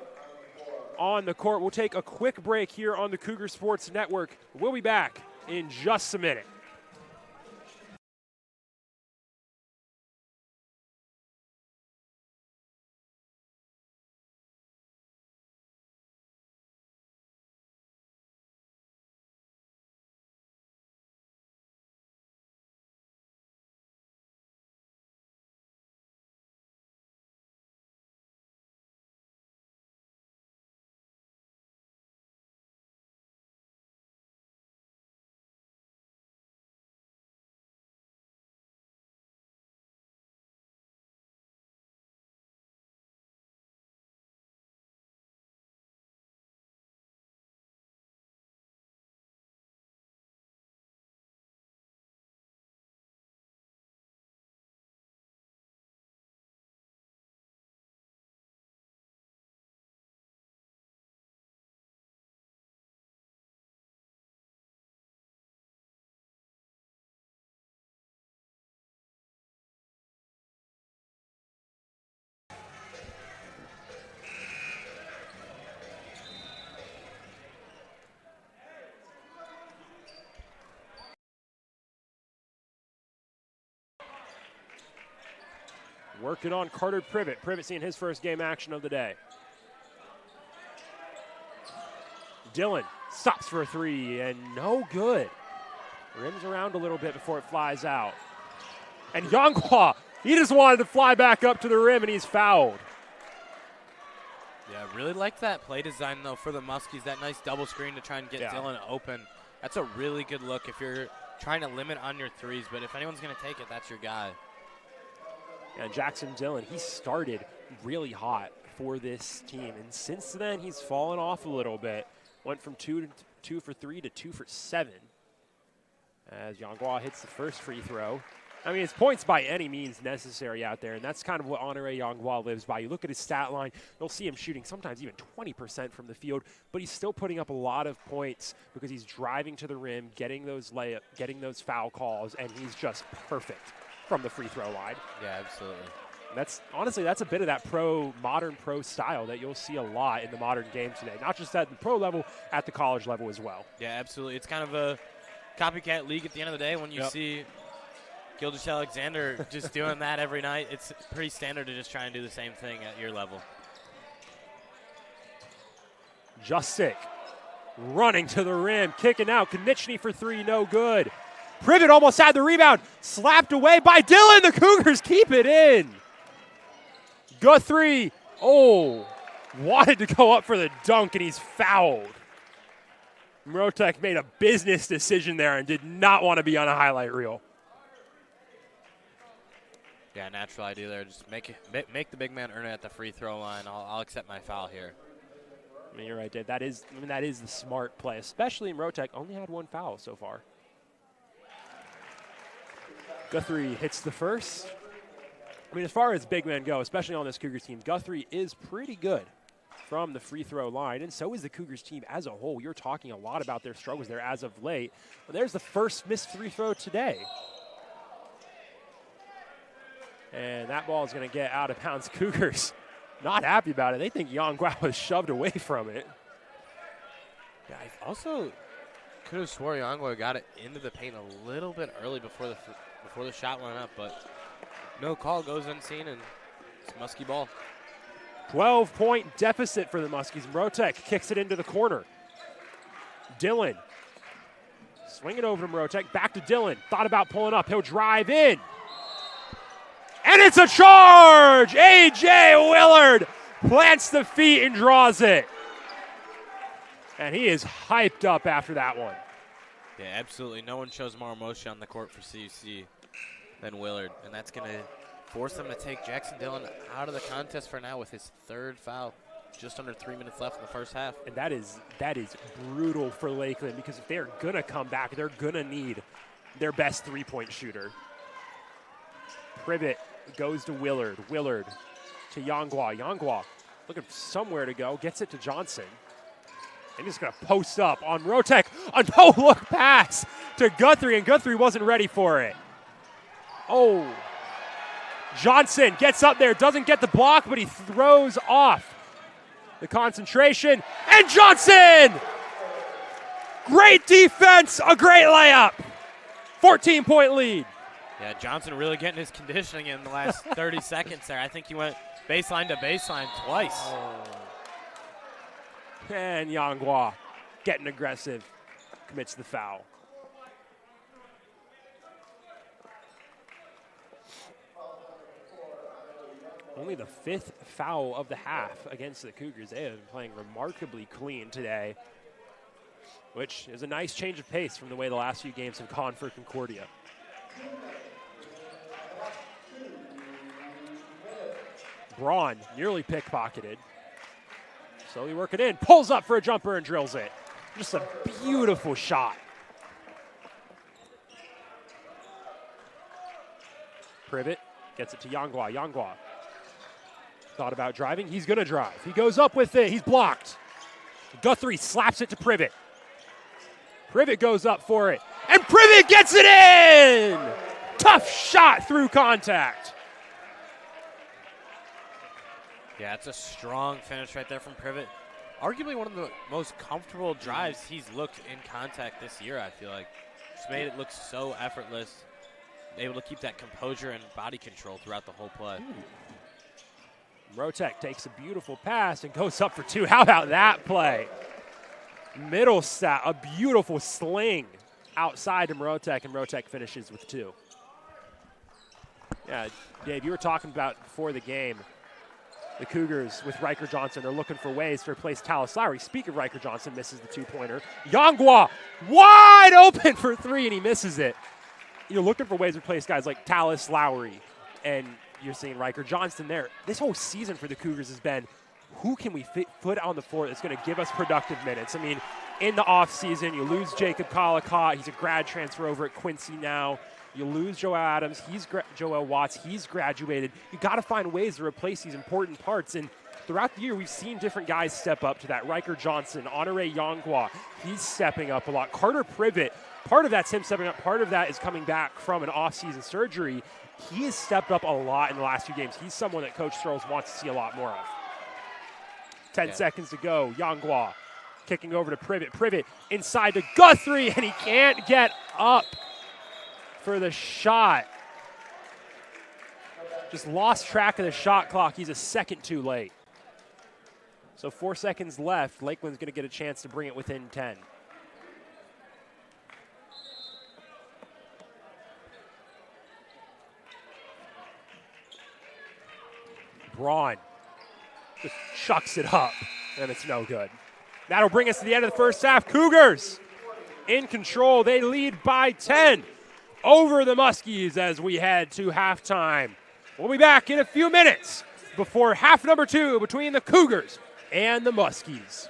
Speaker 2: on the court. We'll take a quick break here on the Cougar Sports Network. We'll be back in just a minute. Working on Carter Privet. Privet seeing his first game action of the day. Dillon stops for a three, and no good. Rims around a little bit before it flies out. And Yanghua, he just wanted to fly back up to the rim, and he's fouled.
Speaker 5: Yeah, really like that play design, though, for the Muskies. That nice double screen to try and get Dillon open. That's a really good look if you're trying to limit on your threes, but if anyone's going to take it, that's your guy.
Speaker 2: And Jackson Dillon, he started really hot for this team, and since then he's fallen off a little bit. Went from 2 for 3 to 2 for 7 as Yanghua hits the first free throw. I mean, it's points by any means necessary out there, and that's kind of what Honore Yanghua lives by. You look at his stat line, you'll see him shooting sometimes even 20% from the field, but he's still putting up a lot of points because he's driving to the rim, getting those getting those foul calls, and he's just perfect from the free throw line.
Speaker 5: Yeah, absolutely.
Speaker 2: That's honestly, that's a bit of that modern pro style that you'll see a lot in the modern game today. Not just at the pro level, at the college level as well.
Speaker 5: Yeah, absolutely. It's kind of a copycat league at the end of the day when you see Gildas Alexander just doing that every night. It's pretty standard to just try and do the same thing at your level.
Speaker 2: Jusic running to the rim, kicking out. Konechny for three, no good. Privet almost had the rebound, slapped away by Dillon. The Cougars keep it in. Guthrie, wanted to go up for the dunk, and he's fouled. Mrotek made a business decision there and did not want to be on a highlight reel.
Speaker 5: Yeah, natural idea there. Just make the big man earn it at the free throw line. I'll accept my foul here.
Speaker 2: I mean, you're right, Dave. That is the smart play, especially Mrotek only had one foul so far. Guthrie hits the first. I mean, as far as big men go, especially on this Cougars team, Guthrie is pretty good from the free throw line, and so is the Cougars team as a whole. You're talking a lot about their struggles there as of late. Well, there's the first missed free throw today. And that ball is going to get out of bounds. Cougars not happy about it. They think Yanghua was shoved away from it.
Speaker 5: Yeah, I also could have swore Yanghua got it into the paint a little bit early before the shot went up, but no call, goes unseen, and it's Muskie ball.
Speaker 2: 12-point deficit for the Muskies. Mrotek kicks it into the corner. Dillon. Swing it over to Mrotek. Back to Dillon. Thought about pulling up. He'll drive in. And it's a charge! A.J. Willard plants the feet and draws it. And he is hyped up after that one.
Speaker 5: Yeah, absolutely. No one shows more emotion on the court for CUC than Willard. And that's going to force them to take Jackson Dillon out of the contest for now with his third foul. Just under 3 minutes left in the first half.
Speaker 2: And that is brutal for Lakeland, because if they're going to come back, they're going to need their best three-point shooter. Privet goes to Willard. Willard to Yanghua. Yanghua looking for somewhere to go. Gets it to Johnson. And he's going to post up on Mrotek. A no-look pass to Guthrie, and Guthrie wasn't ready for it. Oh. Johnson gets up there, doesn't get the block, but he throws off the concentration. And Johnson! Great defense, a great layup. 14-point lead.
Speaker 5: Yeah, Johnson really getting his conditioning in the last 30 seconds there. I think he went baseline to baseline twice.
Speaker 2: And Yanghua getting aggressive, commits the foul. Only the fifth foul of the half against the Cougars. They have been playing remarkably clean today, which is a nice change of pace from the way the last few games have gone for Concordia. Braun nearly pickpocketed. Slowly working in, pulls up for a jumper and drills it. Just a beautiful shot. Privet gets it to Yanghua. Yanghua thought about driving. He's going to drive. He goes up with it. He's blocked. Guthrie slaps it to Privet. Privet goes up for it. And Privet gets it in! Tough shot through contact.
Speaker 5: Yeah, it's a strong finish right there from Privet. Arguably one of the most comfortable drives he's looked in contact this year, I feel like. Just made it look so effortless. able to keep that composure and body control throughout the whole play.
Speaker 2: Rotek takes a beautiful pass and goes up for two. How about that play? Middle stat, a beautiful sling outside to Rotek, and Rotek finishes with two. Yeah, Dave, you were talking about before the game, the Cougars with Riker Johnson, they're looking for ways to replace Tallis Lowry. Speaking of Riker Johnson, misses the two-pointer. Yangwa wide open for three, and he misses it. You're looking for ways to replace guys like Tallis Lowry, and you're seeing Riker Johnson there. This whole season for the Cougars has been, who can we put on the floor that's going to give us productive minutes? I mean, in the offseason, you lose Jacob Collicott. He's a grad transfer over at Quincy now. You lose Joel Adams. Joel Watts. He's graduated. You got to find ways to replace these important parts. And throughout the year, we've seen different guys step up to that. Riker Johnson, Honore Yangwa, he's stepping up a lot. Carter Privet, part of that's him stepping up. Part of that is coming back from an offseason surgery. He has stepped up a lot in the last few games. He's someone that Coach Strohs wants to see a lot more of. 10 seconds to go. Yangwa kicking over to Privet. Privet inside to Guthrie, and he can't get up for the shot. Just lost track of the shot clock. He's a second too late. So 4 seconds left. Lakeland's going to get a chance to bring it within 10. Braun just chucks it up, and it's no good. That'll bring us to the end of the first half. Cougars in control. They lead by 10 over the Muskies as we head to halftime. We'll be back in a few minutes before half number 2 between the Cougars and the Muskies.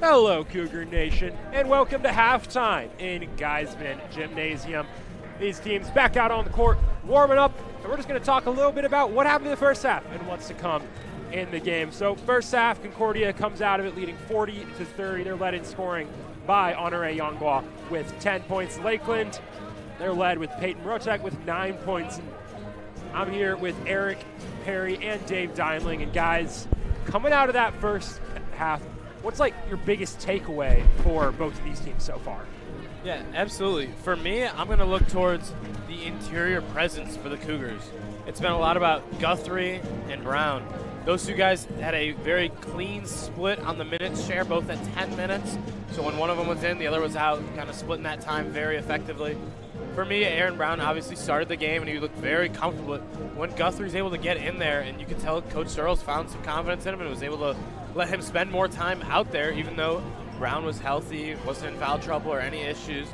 Speaker 2: Hello, Cougar Nation, and welcome to halftime in Geisman Gymnasium. These teams back out on the court, warming up, and we're just going to talk a little bit about what happened in the first half and what's to come in the game. So first half, Concordia comes out of it leading 40-30. They're led in scoring by Honore Yangwa with 10 points. Lakeland, they're led with Peyton Rotek with 9 points. I'm here with Eric Perry and Dave Dimeling. And guys, coming out of that first half, what's like your biggest takeaway for both of these teams so far?
Speaker 3: Yeah, absolutely. For me, I'm going to look towards the interior presence for the Cougars. It's been a lot about Guthrie and Brown. Those two guys had a very clean split on the minutes share, both at 10 minutes. So when one of them was in, the other was out, kind of splitting that time very effectively. For me, Aaron Brown obviously started the game, and he looked very comfortable. When Guthrie's able to get in there, and you could tell Coach Searles found some confidence in him and was able to let him spend more time out there, even though Brown was healthy, wasn't in foul trouble or any issues.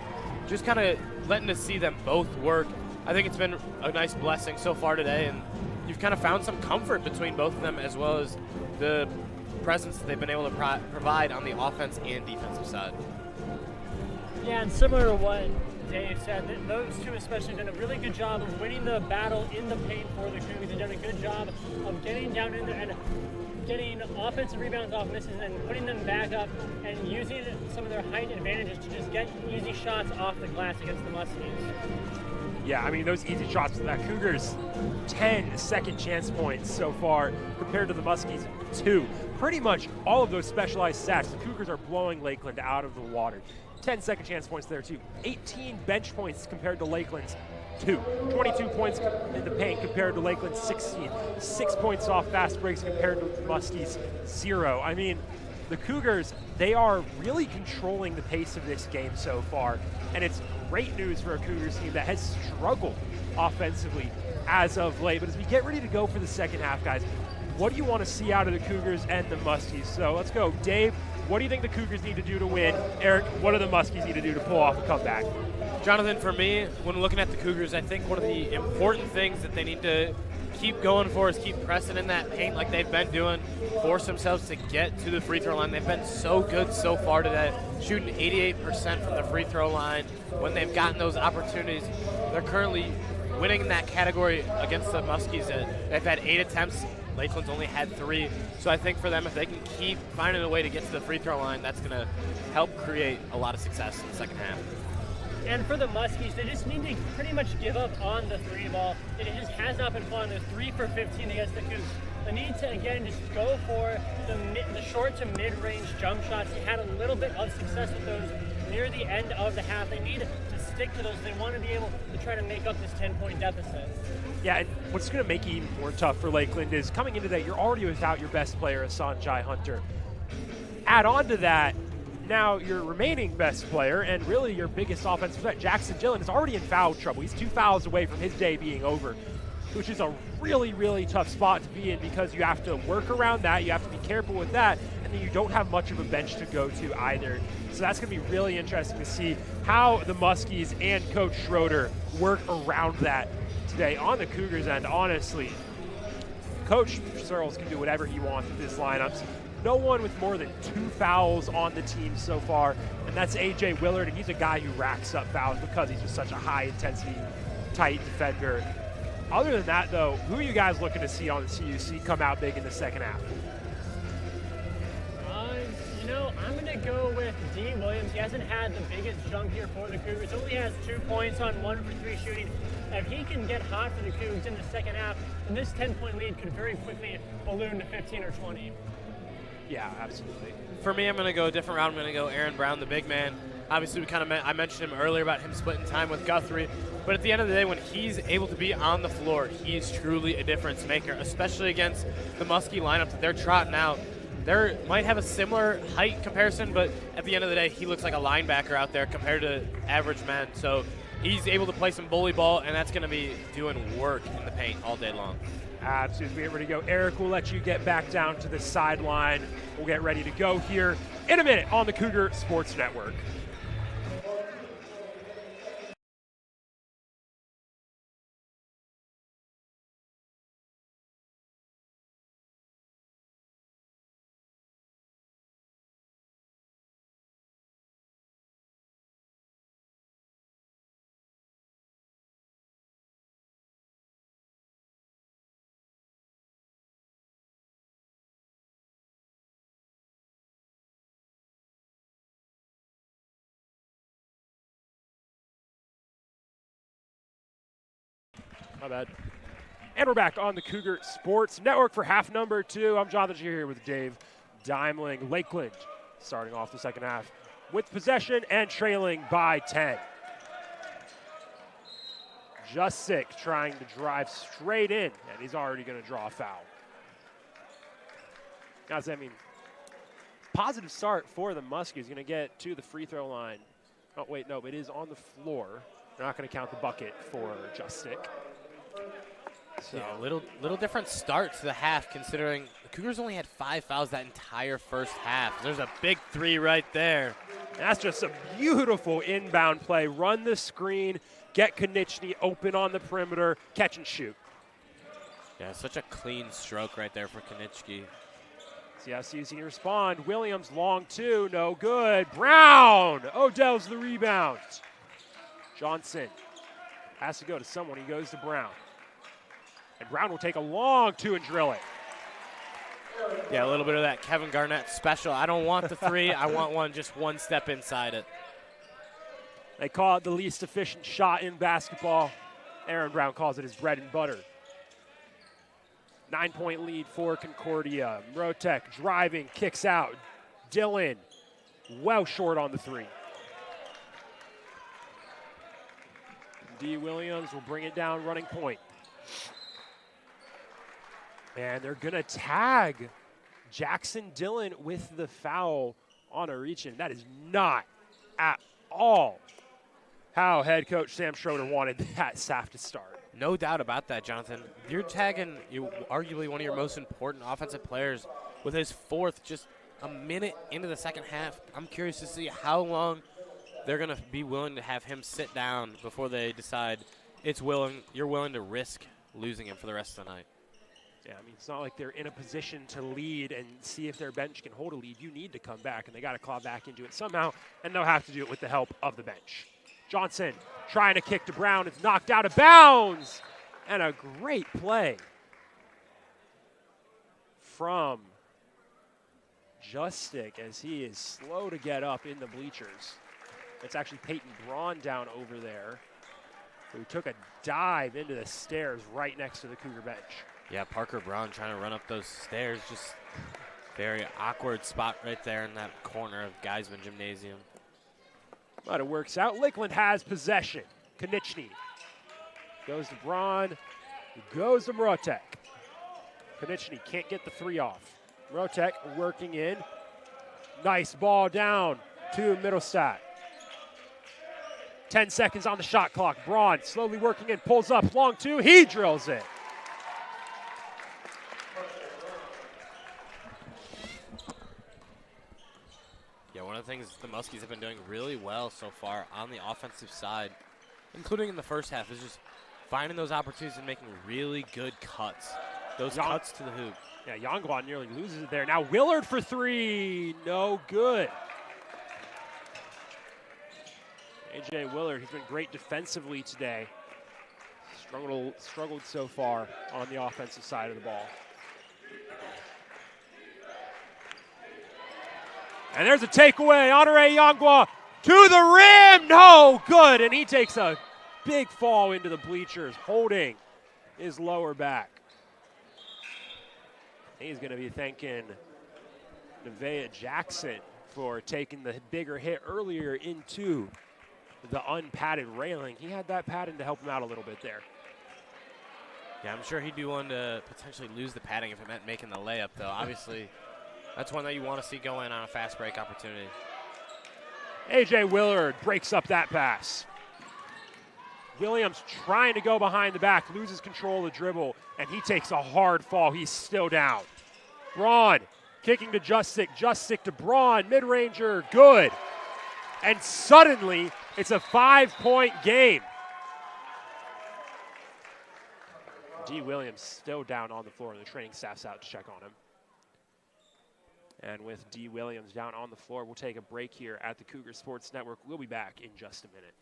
Speaker 3: Just kind of letting to see them both work. I think it's been a nice blessing so far today, and you've kind of found some comfort between both of them, as well as the presence that they've been able to provide on the offense and defensive side.
Speaker 4: Yeah, and similar to what Dave said, those two especially have done a really good job of winning the battle in the paint for the Cougars. They've done a good job of getting down in there and getting offensive rebounds off misses and putting them back up and using some of their height advantages to just get easy shots off the glass against the Muskies.
Speaker 2: Yeah, I mean, those easy shots for that Cougars, 10 second chance points so far compared to the Muskies, 2. Pretty much all of those specialized stats, the Cougars are blowing Lakeland out of the water. 10 second chance points there, too. 18 bench points compared to Lakeland's 2. 22 points in the paint compared to Lakeland's 16. 6 points off fast breaks compared to Muskies' 0. I mean, the Cougars, they are really controlling the pace of this game so far, and it's great news for a Cougars team that has struggled offensively as of late. But as we get ready to go for the second half, guys, what do you want to see out of the Cougars and the Muskies? So let's go. Dave, what do you think the Cougars need to do to win? Eric, what do the Muskies need to do to pull off a comeback?
Speaker 3: Jonathan, for me, when looking at the Cougars, I think one of the important things that they need to keep going for is keep pressing in that paint like they've been doing, force themselves to get to the free throw line. They've been so good so far today, shooting 88% from the free throw line. When they've gotten those opportunities, they're currently winning in that category against the Muskies. They've had 8 attempts. Lakeland's only had 3. So I think for them, if they can keep finding a way to get to the free throw line, that's going to help create a lot of success in the second half.
Speaker 4: And for the Muskies, they just need to pretty much give up on the 3 ball. It just has not been fun. They're 3 for 15 against the Cougs. They need to, again, just go for the short to mid-range jump shots. They had a little bit of success with those near the end of the half. They need to stick to those. They want to be able to try to make up this 10-point deficit.
Speaker 2: Yeah, and what's going to make it even more tough for Lakeland is coming into that, you're already without your best player, Sanjay Hunter. Add on to that, now your remaining best player and really your biggest offensive threat, Jackson Dillon, is already in foul trouble. He's 2 fouls away from his day being over, which is a really, really tough spot to be in because you have to work around that, you have to be careful with that, and then you don't have much of a bench to go to either. So that's going to be really interesting to see how the Muskies and Coach Schroeder work around that today. On the Cougars end, honestly, Coach Searles can do whatever he wants with this lineups. No one with more than 2 fouls on the team so far, and that's A.J. Willard, and he's a guy who racks up fouls because he's just such a high-intensity, tight defender. Other than that, though, who are you guys looking to see on the CUC come out big in the second half?
Speaker 4: I'm going to go with Dean Williams. He hasn't had the biggest jump here for the Cougars. Only has 2 points on 1 for 3 shooting. If he can get hot for the Cougars in the second half, then this 10-point lead could very quickly balloon to 15 or 20.
Speaker 2: Yeah, absolutely.
Speaker 3: For me, I'm going to go a different route. I'm going to go Aaron Brown, the big man. Obviously, I mentioned him earlier about him splitting time with Guthrie. But at the end of the day, when he's able to be on the floor, he's truly a difference maker, especially against the Muskie lineup that they're trotting out. They might have a similar height comparison, but at the end of the day, he looks like a linebacker out there compared to average men. So he's able to play some bully ball, and that's going to be doing work in the paint all day long.
Speaker 2: Absolutely. We're ready to go. Eric, we'll let you get back down to the sideline. We'll get ready to go here in a minute on the Cougar Sports Network. My bad. And we're back on the Cougar Sports Network for half number 2. I'm Jonathan Shear here with Dave Dimeling. Lakeland starting off the second half with possession and trailing by 10. Justick trying to drive straight in, and he's already going to draw a foul. Guys, I mean, positive start for the Muskies. Going to get to the free throw line. Oh, wait, no, it is on the floor. They're not going to count the bucket for Justick. So
Speaker 5: yeah, little different start to the half, considering the Cougars only had 5 fouls that entire first half.
Speaker 3: There's a big 3 right there.
Speaker 2: That's just a beautiful inbound play. Run the screen, get Konechny open on the perimeter, catch and shoot.
Speaker 5: Yeah, such a clean stroke right there for Konechny.
Speaker 2: See how CUC respond. Williams long 2, no good. Brown, Odell's the rebound. Johnson has to go to someone. He goes to Brown. And Brown will take a long 2 and drill it.
Speaker 5: Yeah, a little bit of that Kevin Garnett special. I don't want the 3. I want one just one step inside it.
Speaker 2: They call it the least efficient shot in basketball. Aaron Brown calls it his bread and butter. 9-point lead for Concordia. Mrotek driving, kicks out. Dillon well short on the 3. D. Williams will bring it down, running point. And they're going to tag Jackson Dillon with the foul on a reach-in. That is not at all how head coach Sam Schroeder wanted that half to start.
Speaker 5: No doubt about that, Jonathan. You're tagging arguably one of your most important offensive players with his 4th just a minute into the second half. I'm curious to see how long they're going to be willing to have him sit down before they decide you're willing to risk losing him for the rest of the night.
Speaker 2: Yeah, I mean, it's not like they're in a position to lead and see if their bench can hold a lead. You need to come back, and they got to claw back into it somehow, and they'll have to do it with the help of the bench. Johnson trying to kick to Brown. It's knocked out of bounds, and a great play from Justick as he is slow to get up in the bleachers. It's actually Peyton Braun down over there, who took a dive into the stairs right next to the Cougar bench.
Speaker 5: Yeah, Parker Brown trying to run up those stairs. Just very awkward spot right there in that corner of Geisman Gymnasium.
Speaker 2: But it works out. Lakeland has possession. Konechny goes to Braun, goes to Mrotek. Konechny can't get the 3 off. Mrotek working in. Nice ball down to Middlestat. 10 seconds on the shot clock. Braun slowly working in, pulls up, long 2, he drills it.
Speaker 5: Yeah, one of the things the Muskies have been doing really well so far on the offensive side, including in the first half, is just finding those opportunities and making really good cuts. Those cuts to the hoop.
Speaker 2: Yeah, Yangwa nearly loses it there. Now Willard for 3, no good. A.J. Willard, he's been great defensively today. Struggled so far on the offensive side of the ball. And there's a takeaway. Honore Yangwa to the rim. No good. And he takes a big fall into the bleachers, holding his lower back. He's going to be thanking Nevaeh Jackson for taking the bigger hit earlier into the unpadded railing. He had that padding to help him out a little bit there.
Speaker 5: Yeah, I'm sure he'd be one to potentially lose the padding if it meant making the layup, though. Obviously, that's one that you want to see go in on a fast break opportunity.
Speaker 2: A.J. Willard breaks up that pass. Williams trying to go behind the back, loses control of the dribble, and he takes a hard fall. He's still down. Braun kicking to Justick. Justick to Braun. Mid-ranger, good. And suddenly, it's a 5-point game. D. Williams still down on the floor, and the training staff's out to check on him. And with D. Williams down on the floor, we'll take a break here at the Cougar Sports Network. We'll be back in just a minute.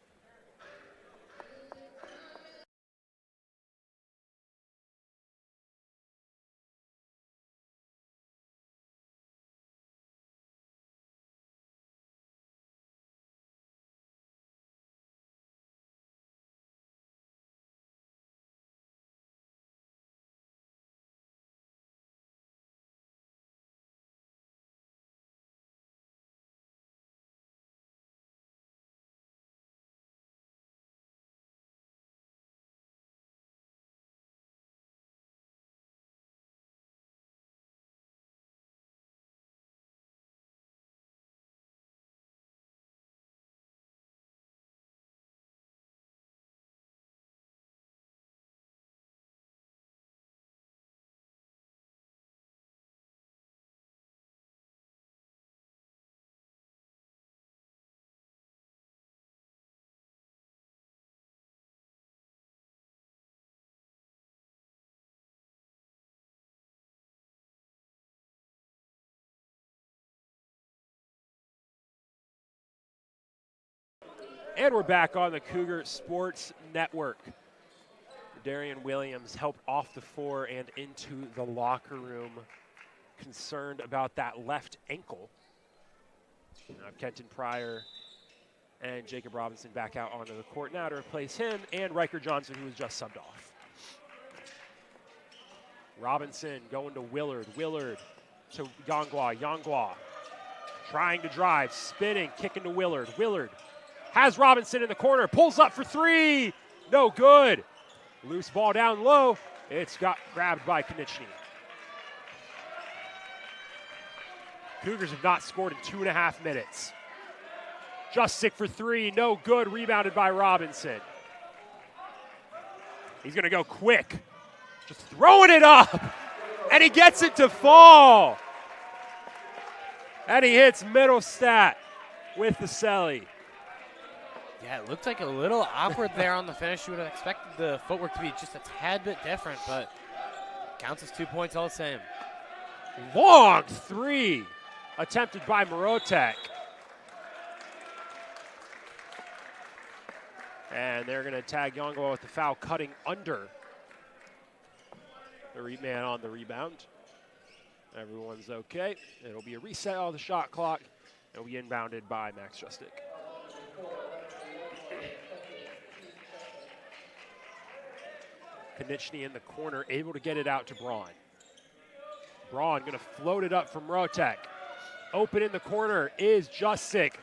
Speaker 2: And we're back on the Cougar Sports Network. Darian Williams helped off the floor and into the locker room, concerned about that left ankle. Kenton Pryor and Jacob Robinson back out onto the court now to replace him and Riker Johnson, who was just subbed off. Robinson going to Willard. Willard to Yangwa. Yangwa trying to drive, spinning, kicking to Willard. Willard has Robinson in the corner, pulls up for three. No good. Loose ball down low. It's got grabbed by Konechny. Cougars have not scored in 2.5 minutes. Justick for three, no good. Rebounded by Robinson. He's going to go quick. Just throwing it up. And he gets it to fall. And he hits Middlestat with the celly.
Speaker 5: Yeah, it looked like a little awkward there on the finish. You would have expected the footwork to be just a tad bit different, but counts as 2 points all the same.
Speaker 2: Long three attempted by Morotek. And they're going to tag Yongwa with the foul, cutting under the man on the rebound. Everyone's okay. It'll be a reset on the shot clock. It'll be inbounded by Max Justick. Konechny in the corner, able to get it out to Braun. Braun going to float it up from Morotek. Open in the corner is Justick.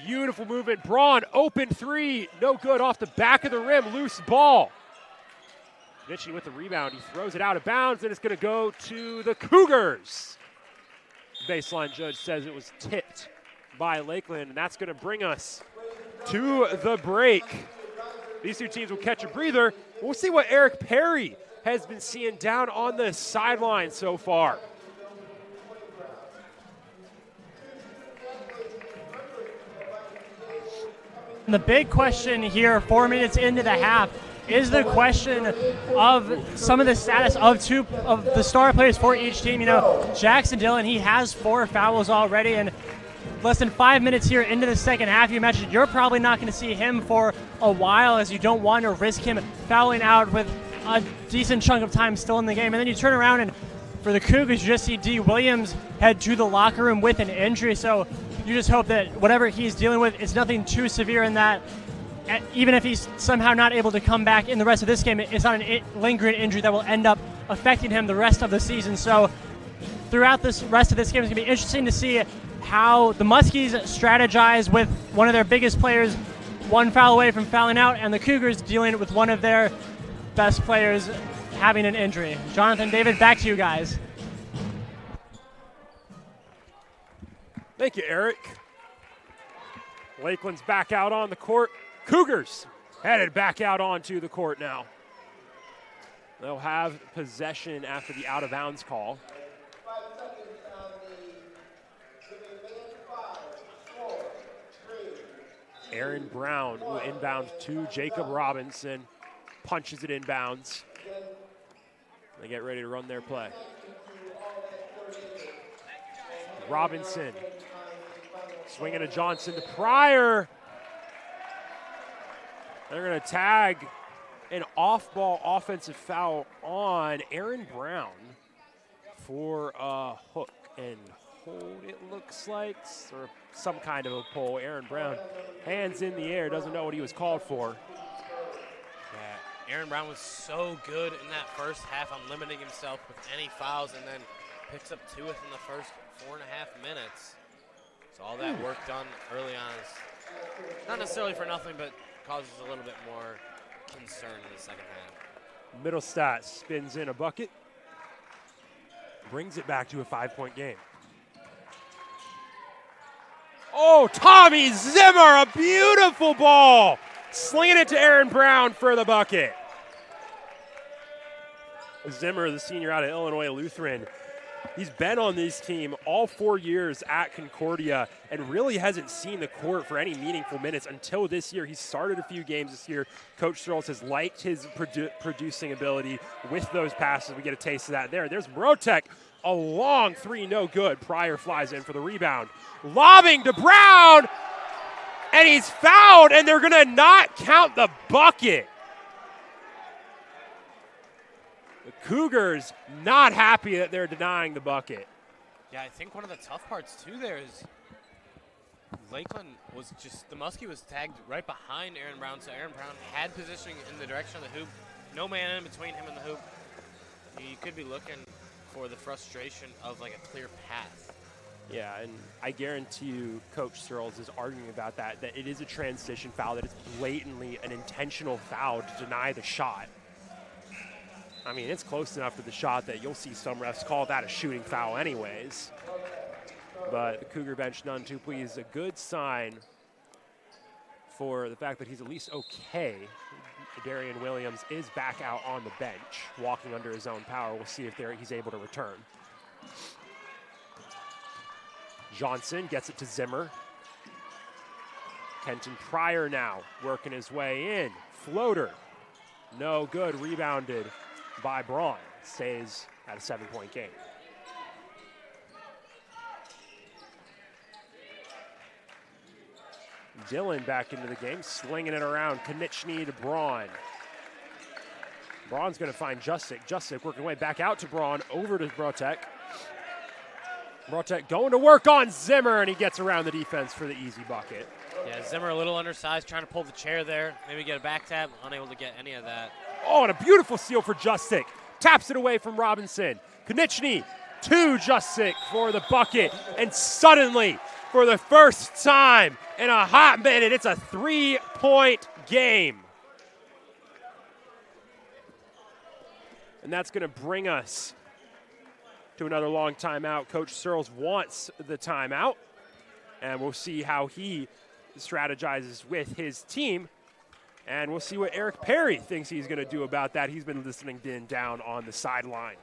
Speaker 2: Beautiful movement. Braun, open three. No good, off the back of the rim. Loose ball. Konechny with the rebound. He throws it out of bounds, and it's going to go to the Cougars. Baseline judge says it was tipped by Lakeland, and that's going to bring us to the break. These two teams will catch a breather. We'll see what Eric Perry has been seeing down on the sideline so far.
Speaker 4: The big question here, 4 minutes into the half, is the question of some of the status of two of the star players for each team. You know, Jackson Dillon, he has 4 fouls already, and less than 5 minutes here into the second half, you imagine you're probably not going to see him for a while, as you don't want to risk him fouling out with a decent chunk of time still in the game. And then you turn around, and for the Cougars, you just see D. Williams head to the locker room with an injury. So you just hope that whatever he's dealing with is nothing too severe, in that even if he's somehow not able to come back in the rest of this game, it's not a lingering injury that will end up affecting him the rest of the season. So throughout this rest of this game, it's going to be interesting to see how the Muskies strategize with one of their biggest players 1 foul away from fouling out, and the Cougars dealing with one of their best players having an injury. Jonathan, David, back to you guys.
Speaker 2: Thank you, Eric. Lakeland's back out on the court. Cougars headed back out onto the court now. They'll have possession after the out-of-bounds call. Aaron Brown will inbound to Jacob Robinson. Punches it inbounds. They get ready to run their play. Robinson swinging to Johnson to Pryor. They're going to tag an off-ball offensive foul on Aaron Brown for a hook and hold, it looks like, or some kind of a pull. Aaron Brown, hands in the air, doesn't know what he was called for.
Speaker 5: Yeah, Aaron Brown was so good in that first half on limiting himself with any fouls, and then picks up 2 within the first 4.5 minutes. So all that work done early on is not necessarily for nothing, but causes a little bit more concern in the second half.
Speaker 2: Middlestat spins in a bucket, brings it back to a 5-point game. Oh, Tommy Zimmer, a beautiful ball. Slinging it to Aaron Brown for the bucket. Zimmer, the senior out of Illinois Lutheran, he's been on this team all 4 years at Concordia and really hasn't seen the court for any meaningful minutes until this year. He started a few games this year. Coach Strolls has liked his producing ability with those passes. We get a taste of that there. There's Morotek, a long three, no good. Pryor flies in for the rebound. Lobbing to Brown. And he's fouled, and they're going to not count the bucket. The Cougars not happy that they're denying the bucket.
Speaker 5: Yeah, I think one of the tough parts, too, there is Lakeland was just, the Muskie was tagged right behind Aaron Brown, so Aaron Brown had positioning in the direction of the hoop. No man in between him and the hoop. You could be looking for the frustration of like a clear path.
Speaker 2: Yeah, and I guarantee you Coach Searles is arguing about that it is a transition foul, that it's blatantly an intentional foul to deny the shot. I mean, it's close enough to the shot that you'll see some refs call that a shooting foul anyways. But the Cougar bench none too pleased. A good sign for the fact that he's at least okay. Darian Williams is back out on the bench, walking under his own power. We'll see if he's able to return. Johnson gets it to Zimmer. Kenton Pryor now working his way in. Floater, no good. Rebounded by Braun. Stays at a 7-point game. Dillon back into the game, slinging it around. Konechny to Braun. Braun's going to find Justic. Justic working way back out to Braun, over to Brotek. Brotek going to work on Zimmer, and he gets around the defense for the easy bucket.
Speaker 5: Yeah, Zimmer a little undersized, trying to pull the chair there. Maybe get a back tap, unable to get any of that.
Speaker 2: Oh, and a beautiful steal for Justic. Taps it away from Robinson. Konechny to Justic for the bucket, and suddenly, for the first time in a hot minute, it's a 3-point game. And that's going to bring us to another long timeout. Coach Searles wants the timeout, and we'll see how he strategizes with his team. And we'll see what Eric Perry thinks he's going to do about that. He's been listening in down on the sideline.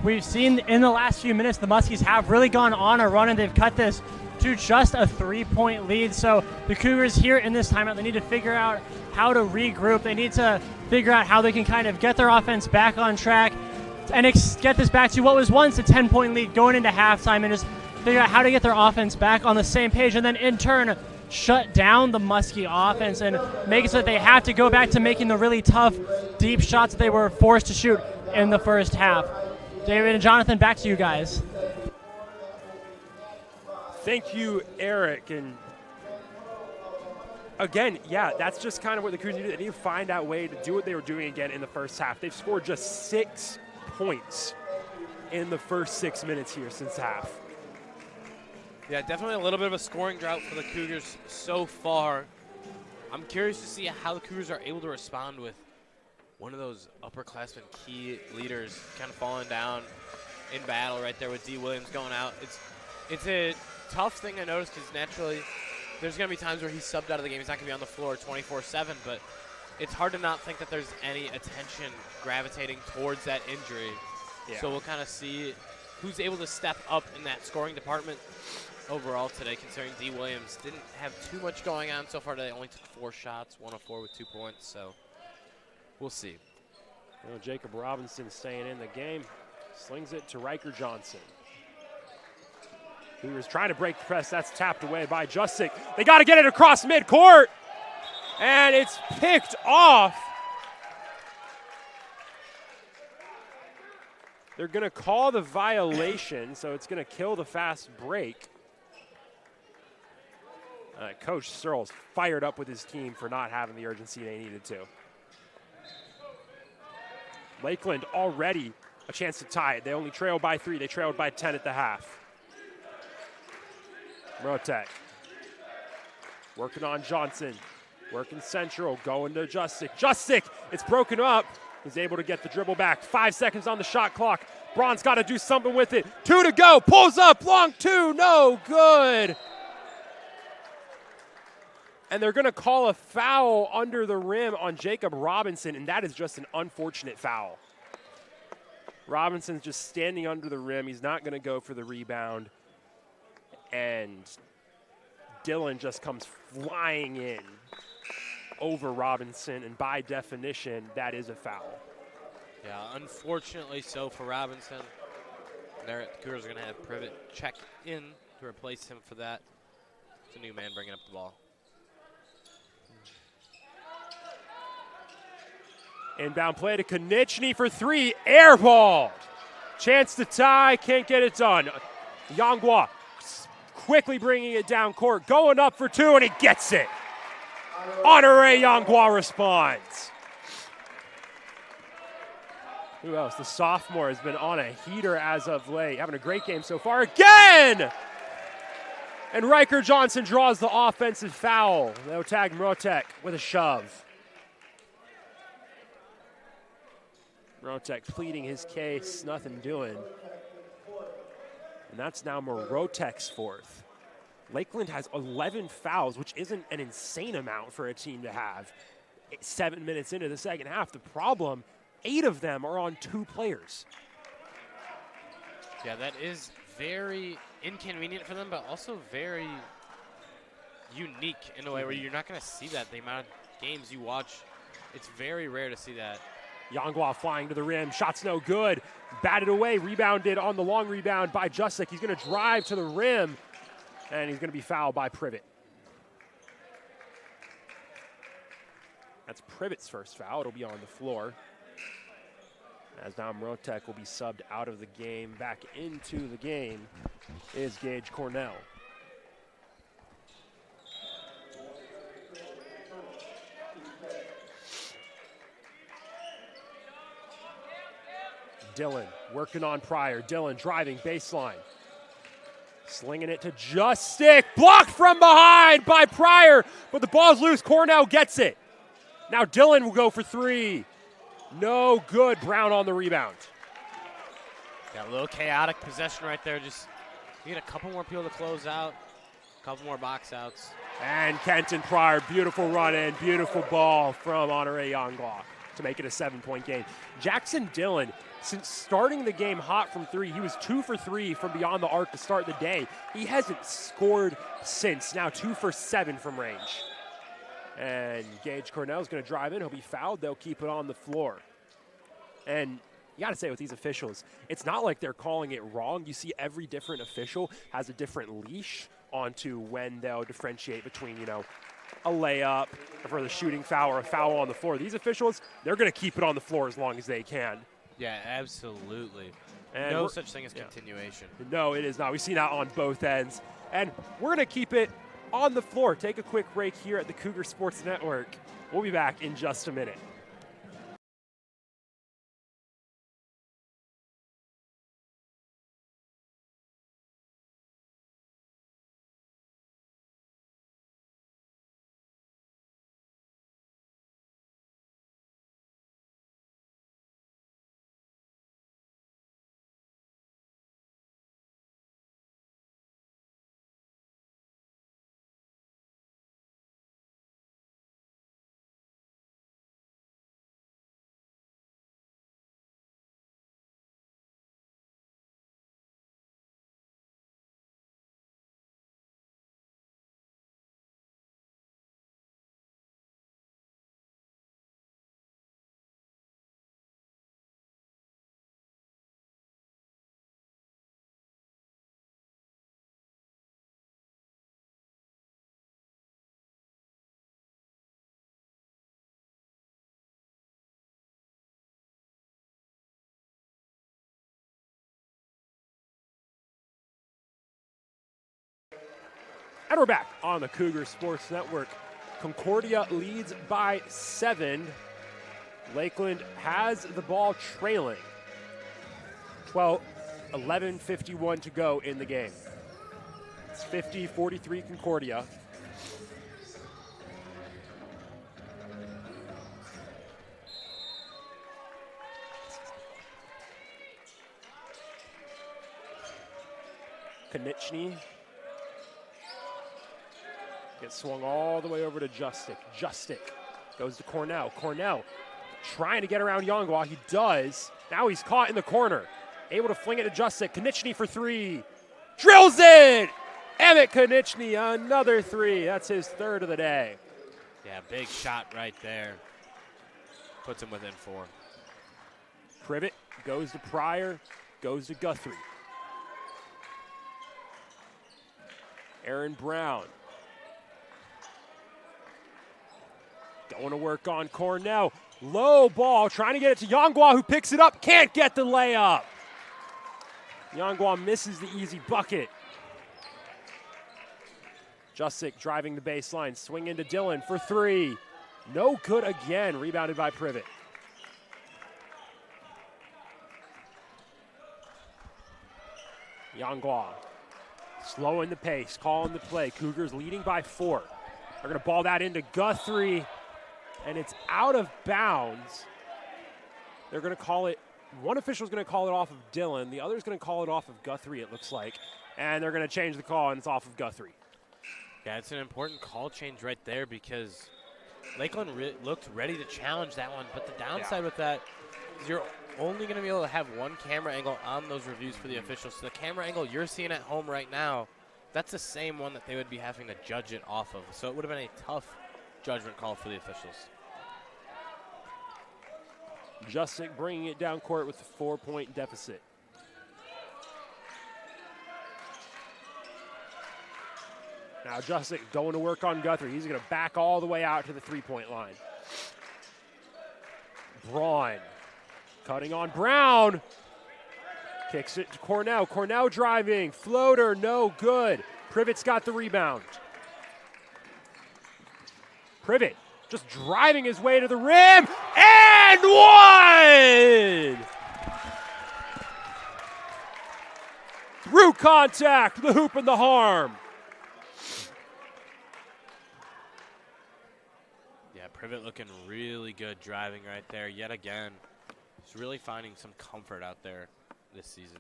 Speaker 4: We've seen in the last few minutes the Muskies have really gone on a run, and they've cut this to just a 3-point lead. So the Cougars here in this timeout, they need to figure out how to regroup. They need to figure out how they can kind of get their offense back on track and get this back to what was once a 10-point lead going into halftime, and just figure out how to get their offense back on the same page, and then in turn shut down the Muskie offense and make it so that they have to go back to making the really tough, deep shots that they were forced to shoot in the first half. David and Jonathan, back to you guys.
Speaker 2: Thank you, Eric. And again, yeah, that's just kind of what the Cougars need to do. They need to find out a way to do what they were doing again in the first half. They've scored just 6 points in the first 6 minutes here since half.
Speaker 5: Yeah, definitely a little bit of a scoring drought for the Cougars so far. I'm curious to see how the Cougars are able to respond with one of those upperclassmen key leaders kind of falling down in battle right there with D. Williams going out. It's a tough thing I noticed because naturally there's going to be times where he's subbed out of the game. He's not going to be on the floor 24/7, but it's hard to not think that there's any attention gravitating towards that injury. Yeah. So we'll kind of see who's able to step up in that scoring department overall today, considering D. Williams didn't have too much going on so far today. Only took 4 shots, 1 of 4 with 2 points, so we'll see.
Speaker 2: Well, Jacob Robinson staying in the game. Slings it to Riker Johnson. Cougars trying to break the press. That's tapped away by Justic. They got to get it across midcourt. And it's picked off. They're going to call the violation, so it's going to kill the fast break. Coach Searles fired up with his team for not having the urgency they needed to. Lakeland already a chance to tie it. They only trailed by 3. They trailed by 10 at the half. Brotek working on Johnson. Working central, going to Justic. Justic, it's broken up. He's able to get the dribble back. 5 seconds on the shot clock. Braun's got to do something with it. 2 to go, pulls up, long 2, no good. And they're going to call a foul under the rim on Jacob Robinson, and that is just an unfortunate foul. Robinson's just standing under the rim. He's not going to go for the rebound. And Dillon just comes flying in over Robinson, and by definition, that is a foul.
Speaker 5: Yeah, unfortunately so for Robinson. The Cougars are going to have Privet check in to replace him for that. It's a new man bringing up the ball.
Speaker 2: Inbound play to Konechny for 3, airballed. Chance to tie, can't get it done. Yangwa quickly bringing it down court, going up for 2, and he gets it. Honore Yangwa responds. Who else? The sophomore has been on a heater as of late, having a great game so far again. And Riker Johnson draws the offensive foul. They'll tag Mrotek with a shove. Mrotek pleading his case, nothing doing. And that's now Mrotek's 4th. Lakeland has 11 fouls, which isn't an insane amount for a team to have 7 minutes into the second half. The problem, 8 of them are on 2 players.
Speaker 5: Yeah, that is very inconvenient for them, but also very unique in a way where you're not going to see that. The amount of games you watch, it's very rare to see that.
Speaker 2: Yangwa flying to the rim, shot's no good. Batted away, rebounded on the long rebound by Justic. He's going to drive to the rim, and he's going to be fouled by Privet. That's Privet's first foul. It'll be on the floor. As now Mrotek will be subbed out of the game. Back into the game is Gage Cornell. Dillon working on Pryor. Dillon driving baseline. Slinging it to Justic. Blocked from behind by Pryor, but the ball's loose. Cornell gets it. Now Dillon will go for 3. No good. Brown on the rebound.
Speaker 5: Got a little chaotic possession right there. Just need a couple more people to close out. A couple more box outs.
Speaker 2: And Kenton Pryor, beautiful run in, beautiful ball from Honore Yangwa to make it a 7-point game. Jackson Dillon, since starting the game hot from 3, he was 2 for 3 from beyond the arc to start the day. He hasn't scored since. Now 2 for 7 from range. And Gage Cornell is going to drive in. He'll be fouled. They'll keep it on the floor. And you got to say with these officials, it's not like they're calling it wrong. You see every different official has a different leash onto when they'll differentiate between, you know, a layup for the shooting foul or a foul on the floor. These officials, they're going to keep it on the floor as long as they can.
Speaker 5: Yeah, absolutely.
Speaker 2: And
Speaker 5: no such thing as continuation.
Speaker 2: No, it is not. We've seen that on both ends. And we're going to keep it on the floor. Take a quick break here at the Cougar Sports Network. We'll be back in just a minute. And we're back on the Cougar Sports Network. Concordia leads by 7. Lakeland has the ball trailing. 11:51 to go in the game. It's 50-43 Concordia. Konechny gets swung all the way over to Justic. Justic goes to Cornell. Cornell trying to get around Yangwa. He does. Now he's caught in the corner. Able to fling it to Justic. Konechny for 3. Drills it! Emmett Konechny, another 3. That's his 3rd of the day.
Speaker 5: Yeah, big shot right there. Puts him within 4.
Speaker 2: Privet goes to Pryor, goes to Guthrie.
Speaker 1: Aaron Brown. Going to work on Cornell. Low ball, trying to get it to Yangwa, who picks it up. Can't get the layup. Yangwa misses the easy bucket. Jusic driving the baseline, swing into Dillon for three. No good again, rebounded by Privet. Yangwa slowing the pace, calling the play. Cougars leading by 4. They're going to ball that into Guthrie, and it's out of bounds. They're going to call it, one official is going to call it off of Dillon. The other is going to call it off of Guthrie, it looks like. And they're going to change the call, and it's off of Guthrie.
Speaker 5: Yeah, it's an important call change right there because Lakeland looked ready to challenge that one. But the downside with that is you're only going to be able to have one camera angle on those reviews for the officials. So the camera angle you're seeing at home right now, that's the same one that they would be having to judge it off of. So it would have been a tough judgment call for the officials.
Speaker 1: Jusic bringing it down court with a 4-point deficit. Now Jusic going to work on Guthrie. He's going to back all the way out to the 3-point line. Braun cutting on Brown. Kicks it to Cornell. Cornell driving. Floater, no good. Privet's got the rebound. Privet just driving his way to the rim. And one! Through contact, the hoop and the harm.
Speaker 5: Yeah, Privet looking really good driving right there yet again. He's really finding some comfort out there this season.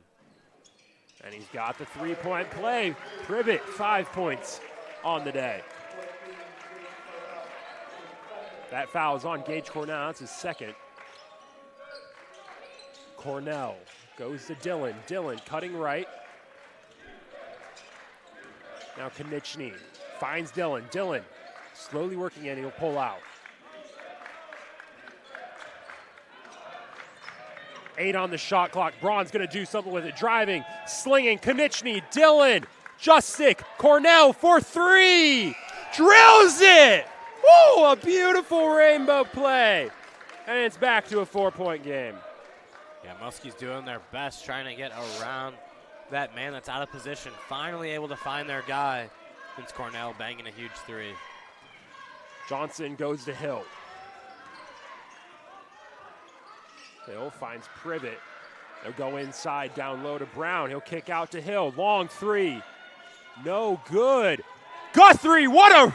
Speaker 1: And he's got the 3-point play. Privet, 5 points on the day. That foul is on Gage Cornell. That's his second. Cornell goes to Dillon. Dillon cutting right. Now Konechny finds Dillon. Dillon slowly working in. He'll pull out. 8 on the shot clock. Braun's going to do something with it. Driving, slinging. Konechny, Dillon, Jusic, Cornell for 3. Drills it! Woo! A beautiful rainbow play. And it's back to a 4-point game.
Speaker 5: Yeah, Muskie's doing their best trying to get around that man that's out of position. Finally able to find their guy. Vince Cornell banging a huge 3.
Speaker 1: Johnson goes to Hill. Hill finds Privet. They'll go inside, down low to Brown. He'll kick out to Hill. Long 3. No good. Guthrie, what a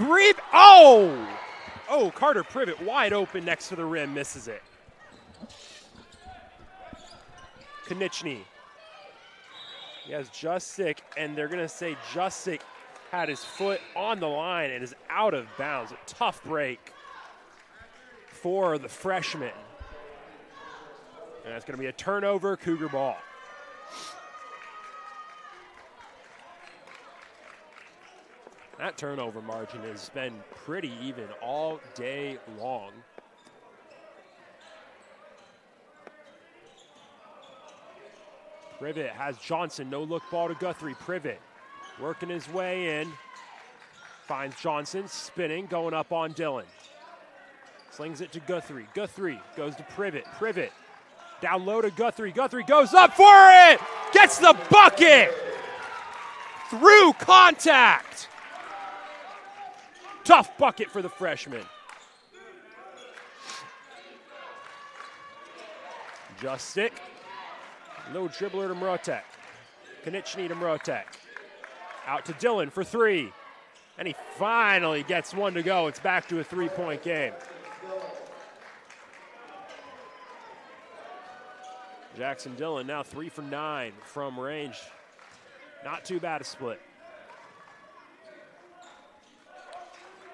Speaker 1: Oh, Carter Privet wide open next to the rim, misses it. Konechny. He has Jusic, and they're going to say Jusic had his foot on the line and is out of bounds. A tough break for the freshman. And that's going to be a turnover, Cougar ball. That turnover margin has been pretty even all day long. Privet has Johnson, no look ball to Guthrie. Privet working his way in. Finds Johnson, spinning, going up on Dillon. Slings it to Guthrie. Guthrie goes to Privet. Privet down low to Guthrie. Guthrie goes up for it! Gets the bucket! Through contact! Tough bucket for the freshman. Jusic. No dribbler to Mrotek. Konechny to Mrotek. Out to Dillon for 3. And he finally gets one to go. It's back to a 3-point game. Jackson Dillon now 3 for 9 from range. Not too bad a split.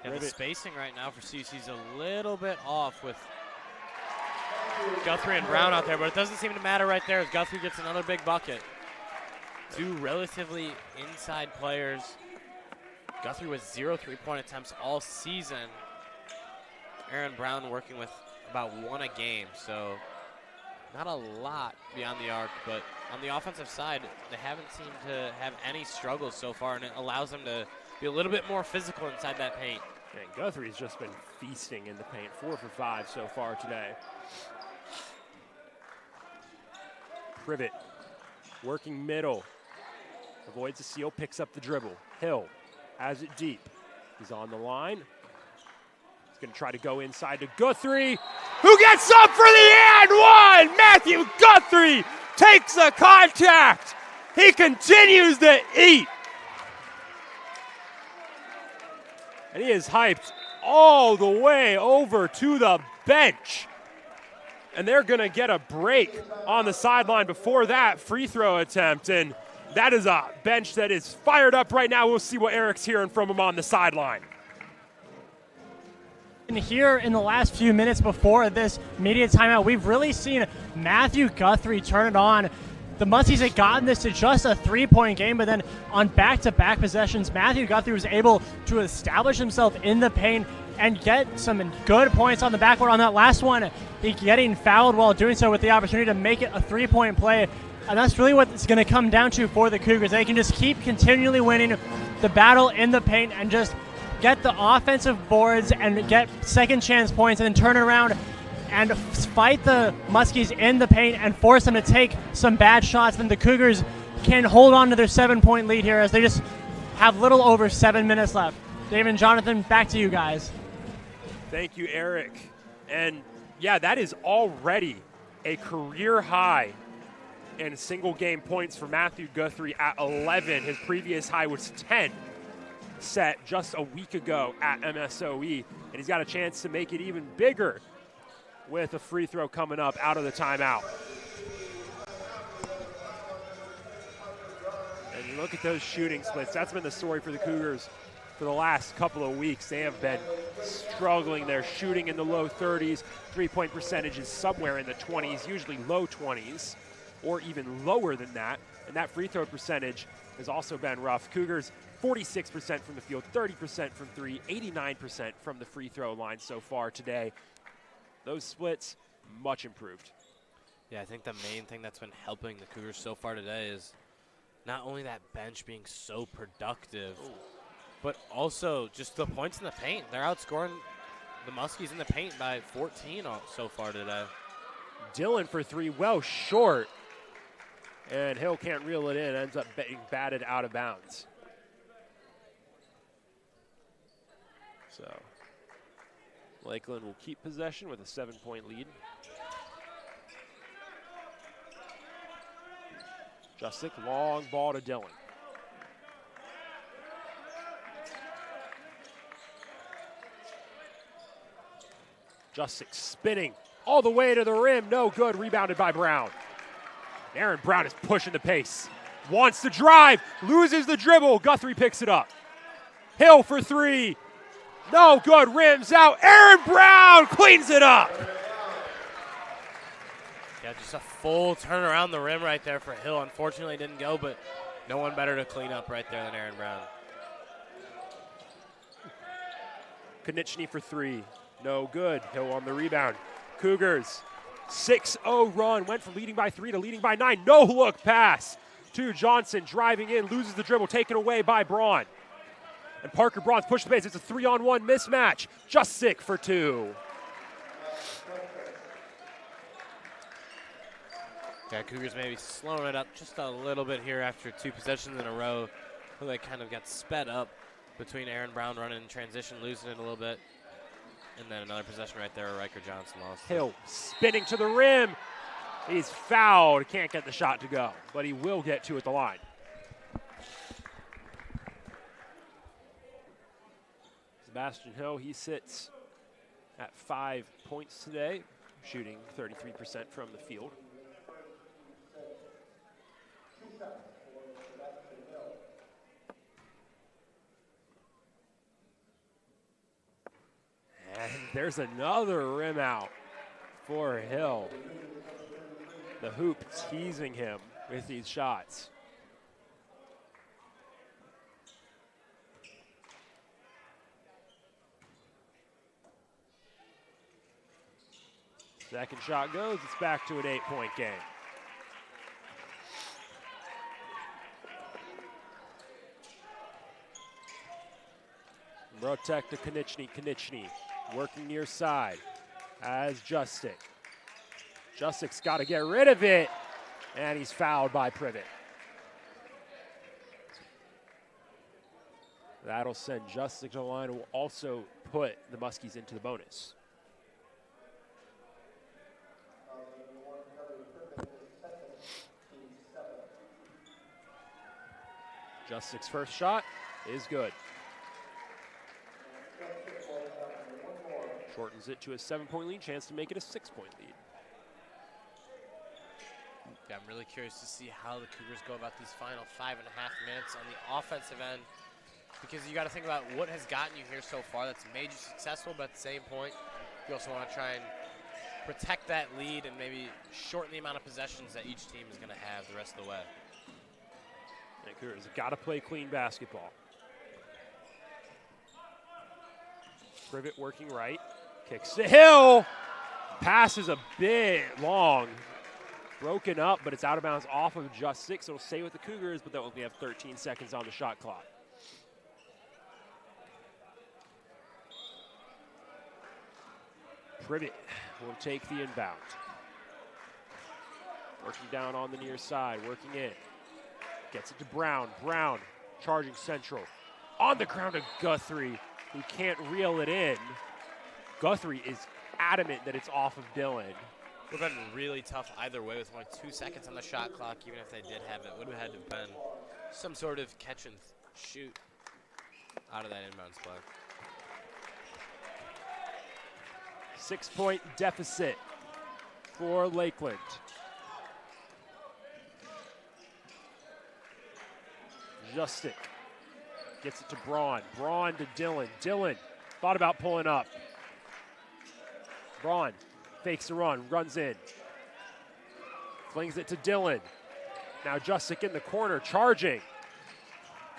Speaker 5: Yeah, the spacing right now for CUC is a little bit off with Guthrie and Brown out there, but it doesn't seem to matter right there as Guthrie gets another big bucket. 2 relatively inside players. Guthrie with 0 3-point attempts all season. Aaron Brown working with about 1 a game, so not a lot beyond the arc, but on the offensive side, they haven't seemed to have any struggles so far, and it allows them to be a little bit more physical inside that paint.
Speaker 2: And Guthrie's just been feasting in the paint, 4 for 5 so far today. Privet working middle, avoids the seal, picks up the dribble. Hill has it deep. He's on the line. He's going to try to go inside to Guthrie, who gets up for the and one! Matthew Guthrie takes the contact. He continues to eat. And he is hyped all the way over to the bench. And they're going to get a break on the sideline before that free throw attempt. And that is a bench that is fired up right now. We'll see what Eric's hearing from him on the sideline.
Speaker 4: And here in the last few minutes before this media timeout, we've really seen Matthew Guthrie turn it on. The Muskies had gotten this to just a three-point game, but then on back-to-back possessions, Matthew Guthrie was able to establish himself in the paint and get some good points on the backboard. On that last one, he getting fouled while doing so with the opportunity to make it a three-point play. And that's really what it's going to come down to for the Cougars. They can just keep continually winning the battle in the paint and just get the offensive boards and get second chance points and then turn it around and fight the Muskies in the paint and force them to take some bad shots. Then the Cougars can hold on to their 7-point lead here as they just have little over 7 minutes left. Dave and Jonathan, back to you guys.
Speaker 2: Thank you, Eric. And yeah, that is already a career high in single game points for Matthew Guthrie at 11. His previous high was 10, set just a week ago at MSOE. And he's got a chance to make it even bigger with a free throw coming up out of the timeout. And you look at those shooting splits. That's been the story for the Cougars for the last couple of weeks. They have been struggling. They're shooting in the low 30s. Three-point percentage is somewhere in the 20s, usually low 20s, or even lower than that. And that free throw percentage has also been rough. Cougars 46% from the field, 30% from three, 89% from the free throw line so far today. Those splits, much improved.
Speaker 5: Yeah, I think the main thing that's been helping the Cougars so far today is not only that bench being so productive, but also just the points in the paint. They're outscoring the Muskies in the paint by 14 so far today.
Speaker 2: Dillon for three, well short. And Hill can't reel it in, ends up being batted out of bounds. So Lakeland will keep possession with a 7-point lead. Justick, long ball to Dillon. Justick spinning all the way to the rim, no good, rebounded by Brown. Aaron Brown is pushing the pace, wants to drive, loses the dribble, Guthrie picks it up. Hill for three, no good, rims out, Aaron Brown cleans it up.
Speaker 5: Yeah, just a full turn around the rim right there for Hill. Unfortunately, didn't go, but no one better to clean up right there than Aaron Brown.
Speaker 2: Konechny for three, no good, Hill on the rebound. Cougars 6-0 run, went from leading by 3 to leading by 9. No look pass to Johnson, driving in, loses the dribble, taken away by Braun. And Parker Braun's pushed the base. It's a 3-on-1 mismatch. Justick for two.
Speaker 5: Yeah, Cougars maybe slowing it up just a little bit here after 2 possessions in a row. They kind of got sped up between Aaron Brown running in transition, losing it a little bit. And then another possession right there, Riker Johnson lost.
Speaker 2: Hill spinning to the rim. He's fouled, can't get the shot to go, but he will get two at the line. Sebastian Hill, he sits at 5 points today, shooting 33% from the field. And there's another rim out for Hill. The hoop teasing him with these shots. Second shot goes, it's back to an 8-point game. Mrotek to Konieczny. Konieczny working near side as Justic. Justic's got to get rid of it, and he's fouled by Privet. That'll send Justic to the line and will also put the Muskies into the bonus. Justic's first shot is good. Shortens it to a 7-point lead, chance to make it a 6-point lead.
Speaker 5: Yeah, I'm really curious to see how the Cougars go about these final 5.5 minutes on the offensive end, because you got to think about what has gotten you here so far that's made you successful, but at the same point, you also want to try and protect that lead and maybe shorten the amount of possessions that each team is going to have the rest of the way.
Speaker 2: The Cougars have got to play clean basketball. Privet working right, kicks to Hill. Pass is a bit long. Broken up, but it's out of bounds off of Justic, so it'll stay with the Cougars, but they'll only have 13 seconds on the shot clock. Privet will take the inbound. Working down on the near side, working in. Gets it to Brown. Brown charging central. On the ground to Guthrie, who can't reel it in. Guthrie is adamant that it's off of Dillon.
Speaker 5: Would have been really tough either way with only 2 seconds on the shot clock. Even if they did have it, would have had to have been some sort of catch and shoot out of that inbounds play.
Speaker 2: 6-point deficit for Lakeland. Justic gets it to Braun. Braun to Dillon. Dillon thought about pulling up. Braun fakes the run, runs in. Flings it to Dillon. Now Justic in the corner, charging.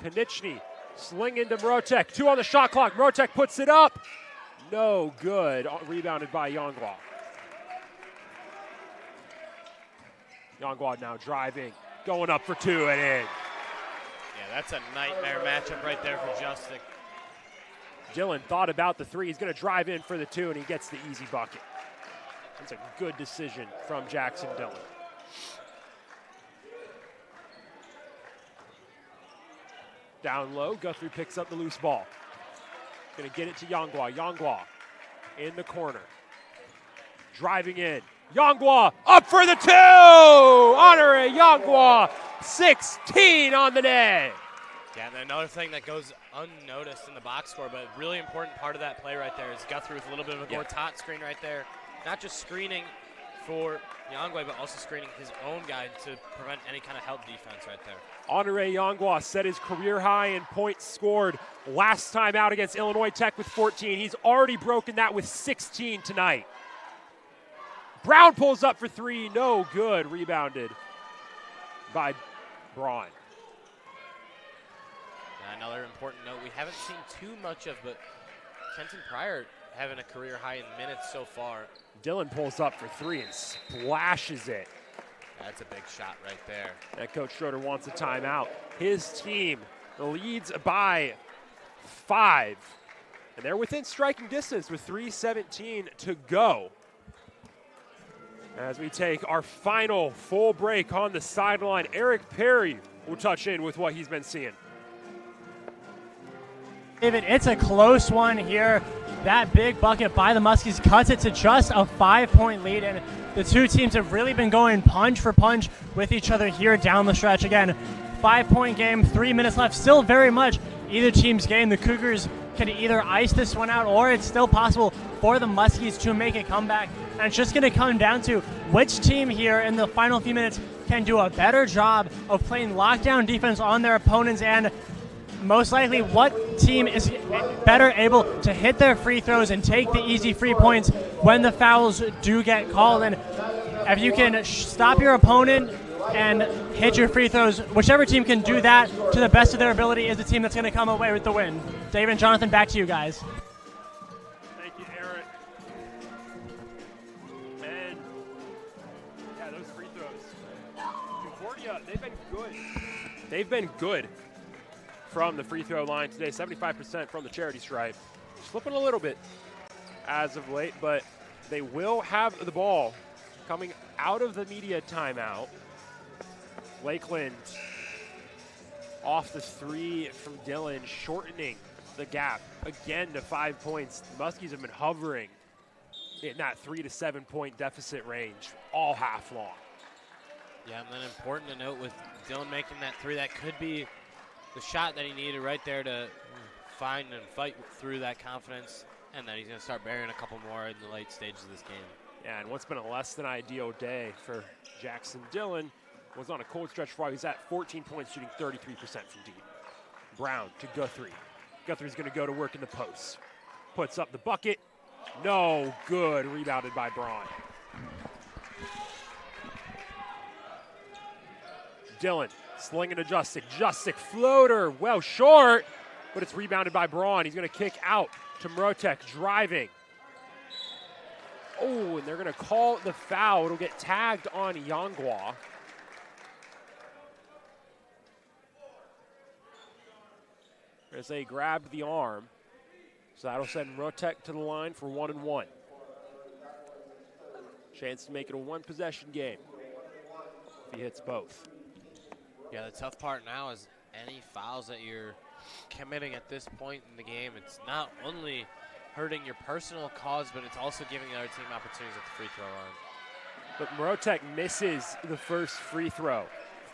Speaker 2: Konieczny sling into Mrotek. 2 on the shot clock. Mrotek puts it up. No good. Rebounded by Yongwa. Yongwa now driving. Going up for 2 and in.
Speaker 5: Yeah, that's a nightmare matchup right there for Justic.
Speaker 2: Dillon thought about the 3. He's going to drive in for the 2, and he gets the easy bucket. That's a good decision from Jackson Dillon. Down low, Guthrie picks up the loose ball. Going to get it to Yongwa. Yongwa in the corner. Driving in. Yongwa up for the 2! Honore Yongwa, 16 on the day.
Speaker 5: Yeah, and another thing that goes unnoticed in the box score, but a really important part of that play right there is Guthrie with a little bit of a Gortat screen right there. Not just screening for Yongwa, but also screening his own guy to prevent any kind of help defense right there.
Speaker 2: Honore Yongwa set his career high in points scored last time out against Illinois Tech with 14. He's already broken that with 16 tonight. Brown pulls up for 3, no good. Rebounded by Braun.
Speaker 5: Another important note we haven't seen too much of, but Kenton Pryor having a career high in minutes so far.
Speaker 2: Dillon pulls up for 3 and splashes it.
Speaker 5: That's a big shot right there.
Speaker 2: And Coach Schroeder wants a timeout. His team leads by 5. And they're within striking distance with 3:17 to go. As we take our final full break on the sideline, Eric Perry will touch in with what he's been seeing.
Speaker 4: David, it's a close one here. That big bucket by the Muskies cuts it to just a 5-point lead, and the two teams have really been going punch for punch with each other here down the stretch. Again, 5-point game, 3 minutes left, still very much either team's game. The Cougars can either ice this one out, or it's still possible for the Muskies to make a comeback. And it's just going to come down to which team here in the final few minutes can do a better job of playing lockdown defense on their opponents, and most likely what team is better able to hit their free throws and take the easy free points when the fouls do get called. And if you can stop your opponent and hit your free throws, whichever team can do that to the best of their ability is the team that's going to come away with the win. David and Jonathan, back to you guys.
Speaker 2: Thank you, Eric. And yeah, those free throws. Concordia, they've been good. They've been good from the free throw line today, 75% from the charity stripe. Slipping a little bit as of late, but they will have the ball coming out of the media timeout. Lakeland off the three from Dylan, shortening the gap again to 5 points. The Muskies have been hovering in that 3 to 7 point deficit range all half long.
Speaker 5: Yeah, and then important to note with Dylan making that three, that could be the shot that he needed right there to find and fight through that confidence, and then he's going to start burying a couple more in the late stages of this game.
Speaker 2: Yeah, and what's been a less than ideal day for Jackson Dillon was on a cold stretch for a while. He's at 14 points, shooting 33% from deep. Brown to Guthrie. Guthrie's going to go to work in the post. Puts up the bucket. No good. Rebounded by Braun. Dillon slinging to Justic. Justic floater, well short, but it's rebounded by Braun. He's going to kick out to Mrotek, driving. Oh, and they're going to call the foul. It'll get tagged on Yangwa. As they grabbed the arm. So that'll send Mrotek to the line for 1-1. Chance to make it a one-possession game if he hits both.
Speaker 5: Yeah, the tough part now is any fouls that you're committing at this point in the game, it's not only hurting your personal cause, but it's also giving the other team opportunities at the free throw line.
Speaker 2: But Mrotek misses the first free throw.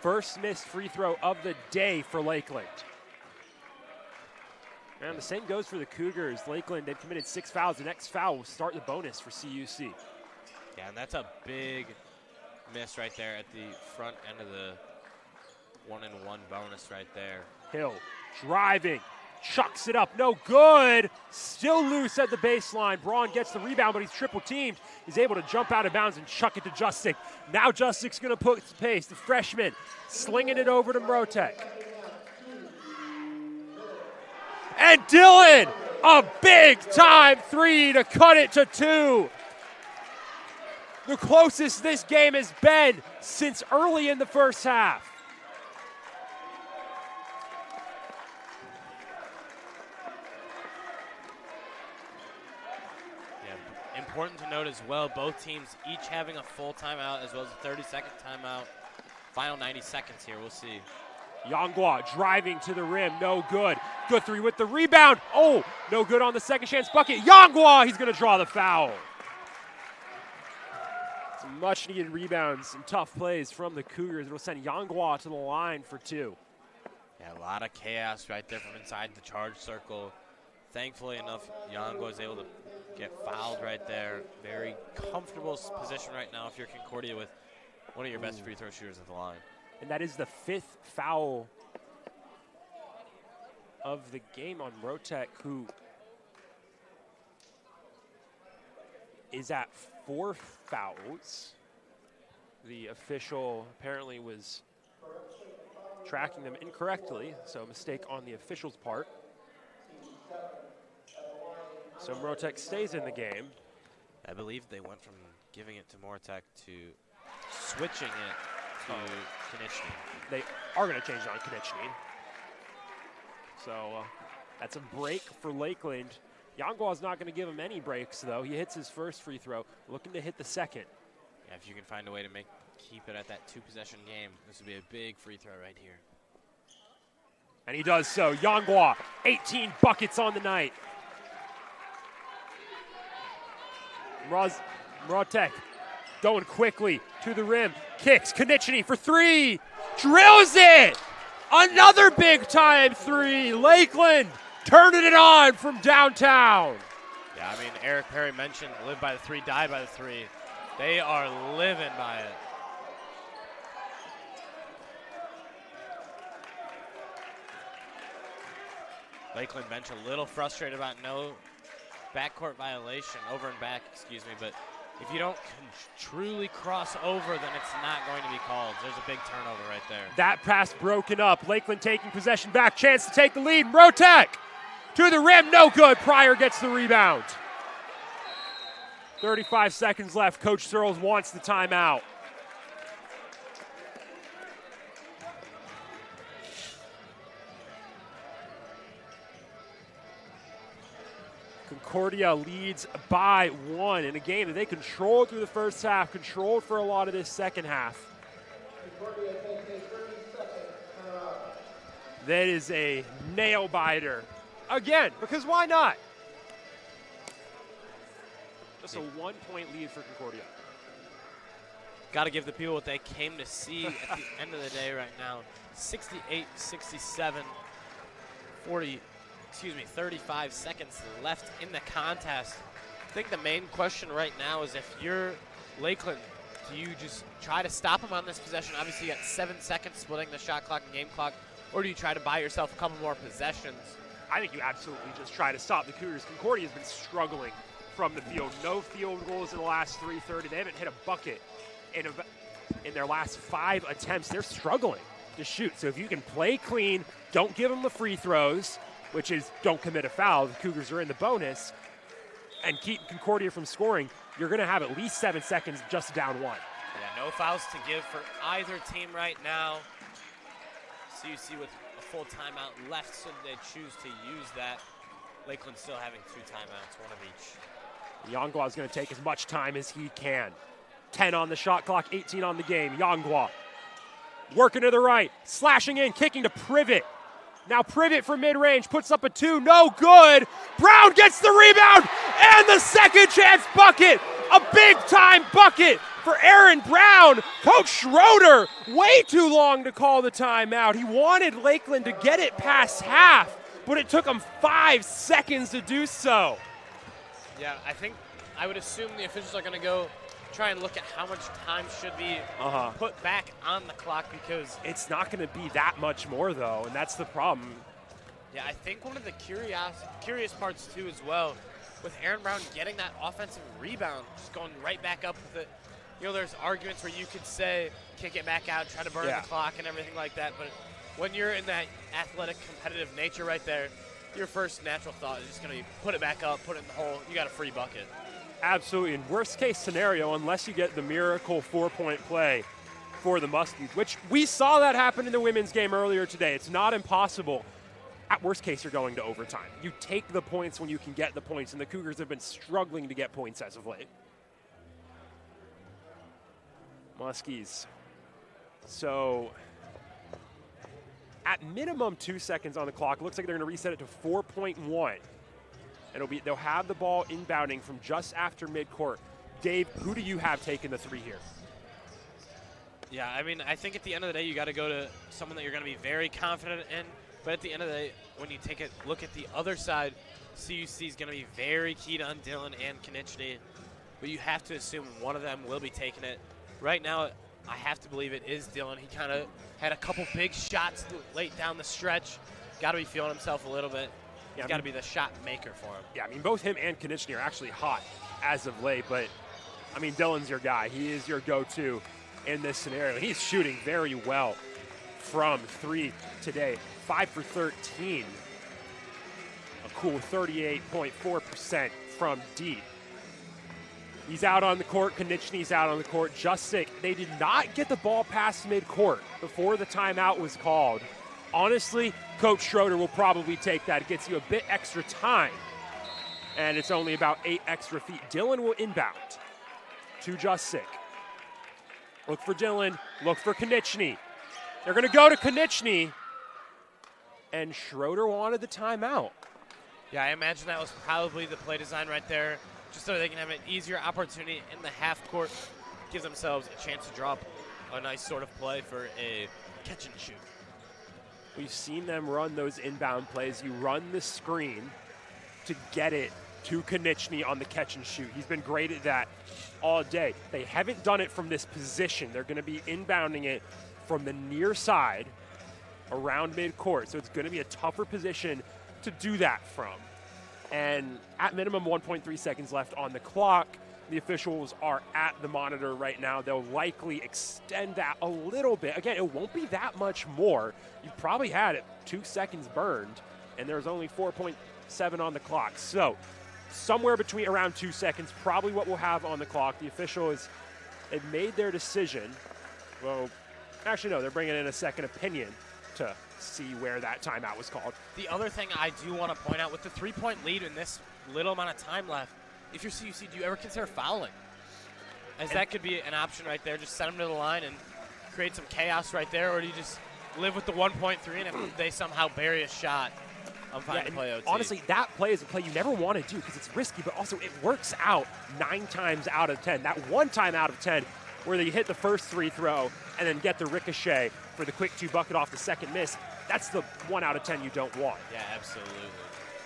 Speaker 2: First missed free throw of the day for Lakeland. And the same goes for the Cougars. Lakeland, they've committed 6 fouls. The next foul will start the bonus for CUC.
Speaker 5: Yeah, and that's a big miss right there at the front end of the 1-and-1 bonus right there.
Speaker 2: Hill driving, chucks it up, no good. Still loose at the baseline. Braun gets the rebound, but he's triple teamed. He's able to jump out of bounds and chuck it to Justic. Now Justic's gonna put the pace, the freshman, slinging it over to Mrotek. And Dillon, a big time three to cut it to 2. The closest this game has been since early in the first half.
Speaker 5: Yeah, important to note as well, both teams each having a full timeout as well as a 30-second timeout. Final 90 seconds here, we'll see.
Speaker 2: Yangwa driving to the rim, no good. Guthrie with the rebound. Oh, no good on the second chance bucket. Yangwa, he's going to draw the foul. Some much needed rebounds and tough plays from the Cougars. It'll send Yangwa to the line for 2.
Speaker 5: Yeah, a lot of chaos right there from inside the charge circle. Thankfully enough, Yangwa was able to get fouled right there. Very comfortable position right now if you're Concordia with one of your best free throw shooters at the line.
Speaker 2: And that is the 5th foul of the game on Mrotek, who is at 4 fouls. The official apparently was tracking them incorrectly, so a mistake on the official's part. So Mrotek stays in the game.
Speaker 5: I believe they went from giving it to Mrotek to switching it to Konechny.
Speaker 2: They are going to change it on Konechny. So that's a break for Lakeland. Yangwa's not going to give him any breaks, though. He hits his first free throw, looking to hit the second.
Speaker 5: Yeah, if you can find a way to keep it at that 2-possession game, this would be a big free throw right here.
Speaker 2: And he does so. Yangwa, 18 buckets on the night. Mrotek going quickly to the rim. Kicks. Konechny for 3. Drills it. Another big-time 3. Lakeland turning it on from downtown.
Speaker 5: Yeah, I mean, Eric Perry mentioned live by the 3, die by the 3. They are living by it. Lakeland bench a little frustrated about no backcourt violation, over and back, excuse me, but if you don't truly cross over, then it's not going to be called. There's a big turnover right there.
Speaker 2: That pass broken up. Lakeland taking possession back. Chance to take the lead. Mrotek to the rim. No good. Pryor gets the rebound. 35 seconds left. Coach Searles wants the timeout. Concordia leads by 1 in a game that they controlled through the first half, controlled for a lot of this second half. That is a nail-biter. Again, because why not? Just a 1-point lead for Concordia.
Speaker 5: Got to give the people what they came to see at the end of the day right now. 68-67, 35 seconds left in the contest. I think the main question right now is if you're Lakeland, do you just try to stop them on this possession? Obviously, you got 7 seconds splitting the shot clock and game clock. Or do you try to buy yourself a couple more possessions?
Speaker 2: I think you absolutely just try to stop the Cougars. Concordia has been struggling from the field. No field goals in the last 3:30. They haven't hit a bucket in their last 5 attempts. They're struggling to shoot. So if you can play clean, don't give them the free throws, which is don't commit a foul. The Cougars are in the bonus, and keep Concordia from scoring, you're going to have at least 7 seconds just down 1.
Speaker 5: Yeah, no fouls to give for either team right now. CUC with a full timeout left, so they choose to use that. Lakeland still having 2 timeouts, 1 of each.
Speaker 2: Yangwa is going to take as much time as he can. 10 on the shot clock, 18 on the game. Yangwa working to the right, slashing in, kicking to Privet. Now Privet from mid-range, puts up a 2, no good. Brown gets the rebound, and the second chance bucket. A big-time bucket for Aaron Brown. Coach Schroeder, way too long to call the timeout. He wanted Lakeland to get it past half, but it took him 5 seconds to do so.
Speaker 5: Yeah, I would assume the officials are going to go try and look at how much time should be put back on the clock, because
Speaker 2: it's not going to be that much more, though, and that's the problem.
Speaker 5: Yeah, I think one of the curious parts, too, as well, with Aaron Brown getting that offensive rebound, just going right back up with it. You know, there's arguments where you could say, kick it back out, try to burn the clock and everything like that, but when you're in that athletic, competitive nature right there, your first natural thought is just going to be put it back up, put it in the hole, you got a free bucket.
Speaker 2: Absolutely. In worst case scenario, unless you get the miracle 4-point play for the Muskies, which we saw that happen in the women's game earlier today. It's not impossible. At worst case, you're going to overtime. You take the points when you can get the points, and the Cougars have been struggling to get points as of late. Muskies. So, at minimum 2 seconds on the clock. Looks like they're going to reset it to 4.1. They'll have the ball inbounding from just after midcourt. Dave, who do you have taking the 3 here?
Speaker 5: Yeah, I mean, I think at the end of the day, you got to go to someone that you're going to be very confident in. But at the end of the day, when you take a look at the other side, CUC is going to be very keyed on Dylan and Konieczny. But you have to assume one of them will be taking it. Right now, I have to believe it is Dylan. He kind of had a couple big shots late down the stretch. Got to be feeling himself a little bit. He's got to be the shot maker for him.
Speaker 2: Yeah, I mean, both him and Konieczny are actually hot as of late. But, I mean, Dylan's your guy. He is your go-to in this scenario. He's shooting very well from 3 today. 5 for 13. A cool 38.4% from deep. He's out on the court. Konieczny's out on the court. Jusic, they did not get the ball past midcourt before the timeout was called. Honestly, Coach Schroeder will probably take that. It gets you a bit extra time, and it's only about 8 extra feet. Dylan will inbound to Jusic. Look for Dylan. Look for Konieczny. They're going to go to Konieczny, and Schroeder wanted the timeout.
Speaker 5: Yeah, I imagine that was probably the play design right there, just so they can have an easier opportunity in the half court, give themselves a chance to drop a nice sort of play for a catch and shoot.
Speaker 2: We've seen them run those inbound plays. You run the screen to get it to Konieczny on the catch and shoot. He's been great at that all day. They haven't done it from this position. They're going to be inbounding it from the near side around midcourt. So it's going to be a tougher position to do that from. And at minimum 1.3 seconds left on the clock. The officials are at the monitor right now. They'll likely extend that a little bit. Again, it won't be that much more. You probably had it 2 seconds burned, and there's only 4.7 on the clock. So somewhere between around 2 seconds, probably what we'll have on the clock. The officials have made their decision. Well, actually, no, they're bringing in a second opinion to see where that timeout was called.
Speaker 5: The other thing I do want to point out, with the 3-point lead in this little amount of time left, if you're CUC, do you ever consider fouling? As that could be an option right there. Just send them to the line and create some chaos right there, or do you just live with the 1.3, and if they somehow bury a shot, I'm fine to play OT.
Speaker 2: Honestly, that play is a play you never want to do because it's risky, but also it works out 9 times out of 10. That one time out of 10 where they hit the first free throw and then get the ricochet for the quick 2 bucket off the second miss, that's the 1 out of 10 you don't want.
Speaker 5: Yeah, absolutely.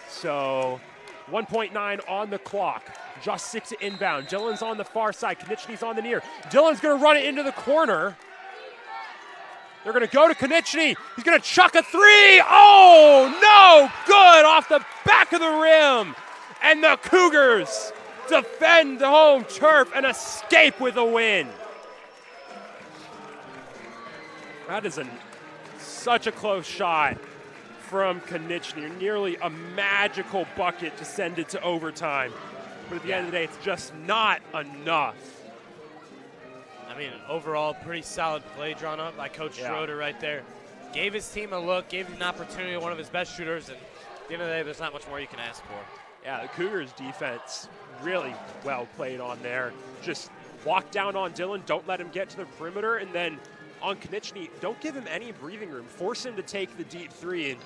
Speaker 2: So 1.9 on the clock. Just 6 to inbound. Dylan's on the far side. Konieczny's on the near. Dylan's going to run it into the corner. They're going to go to Konieczny. He's going to chuck a 3. Oh, no! Good off the back of the rim. And the Cougars defend the home turf and escape with a win. That is such a close shot from Konieczny. Nearly a magical bucket to send it to overtime. But at the end of the day, it's just not enough.
Speaker 5: I mean, overall, pretty solid play drawn up by Coach Schroeder right there. Gave his team a look, gave him an opportunity, one of his best shooters, and at the end of the day, there's not much more you can ask for.
Speaker 2: Yeah, the Cougars defense really well played on there. Just walk down on Dylan, don't let him get to the perimeter, and then on Konieczny, don't give him any breathing room. Force him to take the deep 3. And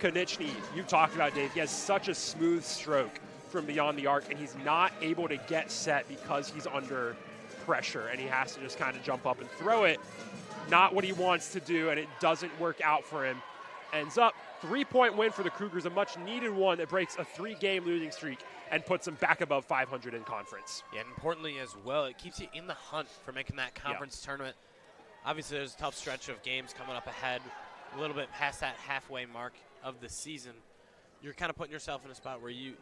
Speaker 2: Konieczny, you talked about, Dave, he has such a smooth stroke from beyond the arc, and he's not able to get set because he's under pressure, and he has to just kind of jump up and throw it. Not what he wants to do, and it doesn't work out for him. Ends up 3-point win for the Cougars, a much-needed one that breaks a 3-game losing streak and puts them back above 500 in conference.
Speaker 5: Yeah, and importantly as well, it keeps you in the hunt for making that conference tournament. Obviously, there's a tough stretch of games coming up ahead, a little bit past that halfway mark of the season. You're kind of putting yourself in a spot where you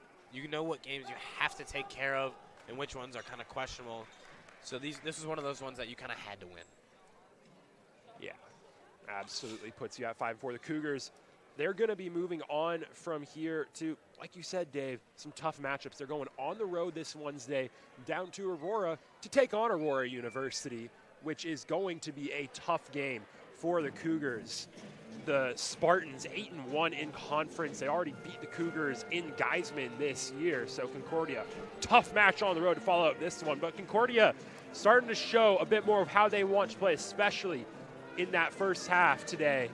Speaker 5: know what games you have to take care of and which ones are kind of questionable. So this is one of those ones that you kind of had to win.
Speaker 2: Yeah, absolutely puts you at 5-4. The Cougars, they're going to be moving on from here to, like you said, Dave, some tough matchups. They're going on the road this Wednesday down to Aurora to take on Aurora University, which is going to be a tough game for the Cougars. The Spartans 8-1 in conference. They already beat the Cougars in Geisman this year. So Concordia, tough match on the road to follow up this one. But Concordia starting to show a bit more of how they want to play, especially in that first half today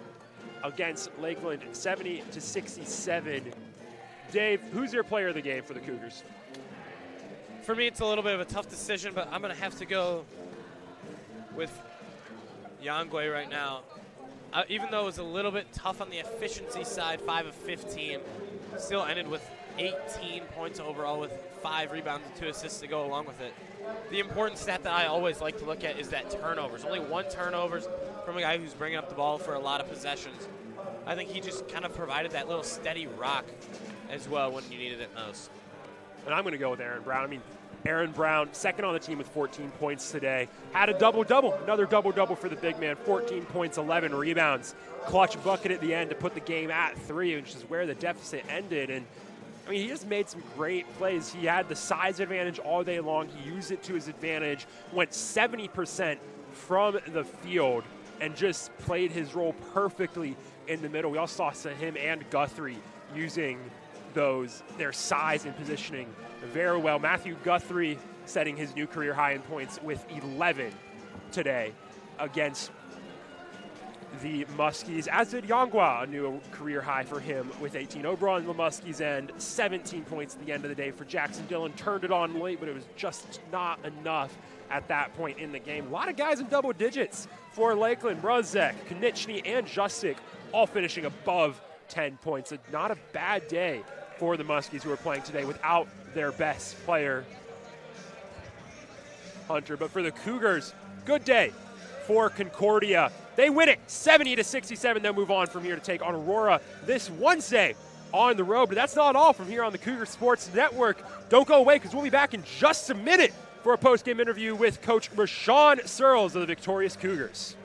Speaker 2: against Lakeland, 70-67. Dave, who's your player of the game for the Cougars?
Speaker 5: For me, it's a little bit of a tough decision, but I'm going to have to go with Yangwe right now. Even though it was a little bit tough on the efficiency side, 5 of 15, still ended with 18 points overall with 5 rebounds and 2 assists to go along with it. The important stat that I always like to look at is that turnovers. Only 1 turnovers from a guy who's bringing up the ball for a lot of possessions. I think he just kind of provided that little steady rock as well when you needed it most.
Speaker 2: And I'm going to go with Aaron Brown. I mean, Aaron Brown, second on the team with 14 points today. Had a double-double, another double-double for the big man, 14 points, 11 rebounds. Clutch bucket at the end to put the game at 3, which is where the deficit ended. And, I mean, he just made some great plays. He had the size advantage all day long. He used it to his advantage, went 70% from the field, and just played his role perfectly in the middle. We also saw him and Guthrie using their size and positioning very well. Matthew Guthrie setting his new career high in points with 11 today against the Muskies, as did Yangwa, a new career high for him with 18. Over on the Muskies end, 17 points at the end of the day for Jackson Dillon. Turned it on late, but it was just not enough at that point in the game. A lot of guys in double digits for Lakeland. Brozek, Konieczny, and Justic all finishing above 10 points. Not a bad day for the Muskies, who are playing today without their best player, Hunter. But for the Cougars, good day for Concordia. They win it 70-67. They'll move on from here to take on Aurora this Wednesday on the road. But that's not all from here on the Cougar Sports Network. Don't go away, because we'll be back in just a minute for a post-game interview with Coach Rashawn Searles of the victorious Cougars.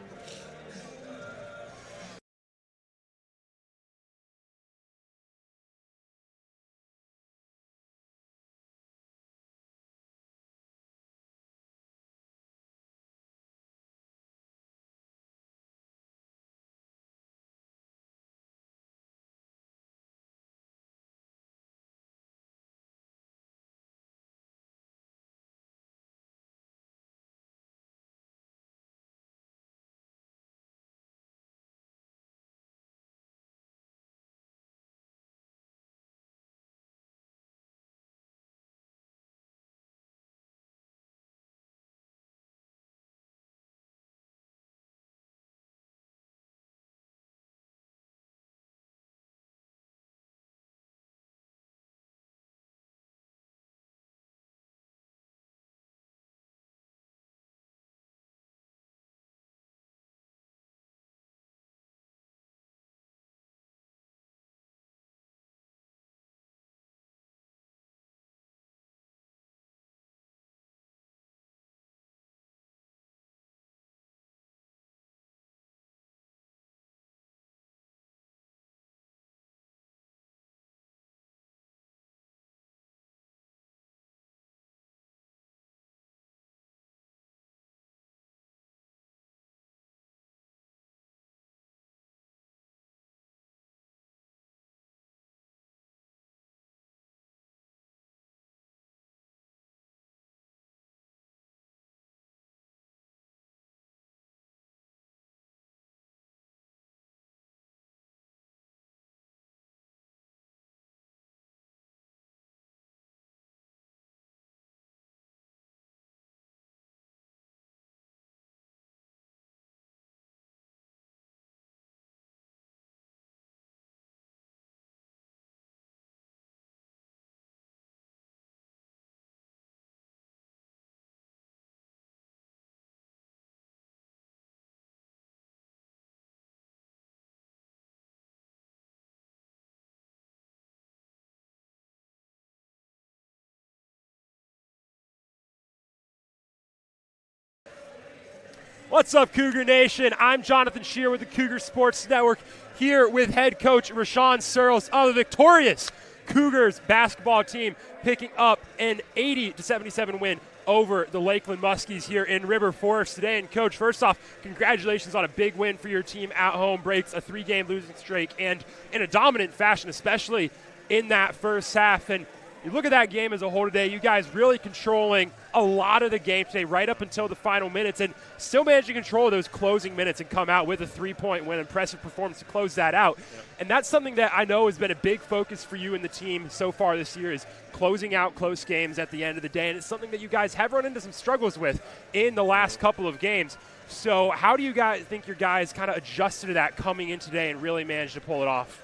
Speaker 2: What's up, Cougar Nation? I'm Jonathan Shear with the Cougar Sports Network, here with head coach Rashawn Searles of the victorious Cougars basketball team, picking up an 80-77 win over the Lakeland Muskies here in River Forest today. And Coach, first off, congratulations on a big win for your team at home, breaks a 3-game losing streak, and in a dominant fashion, especially in that first half. And you look at that game as a whole today, you guys really controlling a lot of the game today, right up until the final minutes, and still managed to control those closing minutes and come out with a 3-point win. Impressive performance to close that out. Yeah. And that's something that I know has been a big focus for you and the team so far this year, is closing out close games at the end of the day. And it's something that you guys have run into some struggles with in the last couple of games. So how do you guys think your guys kind of adjusted to that coming in today and really managed to pull it off?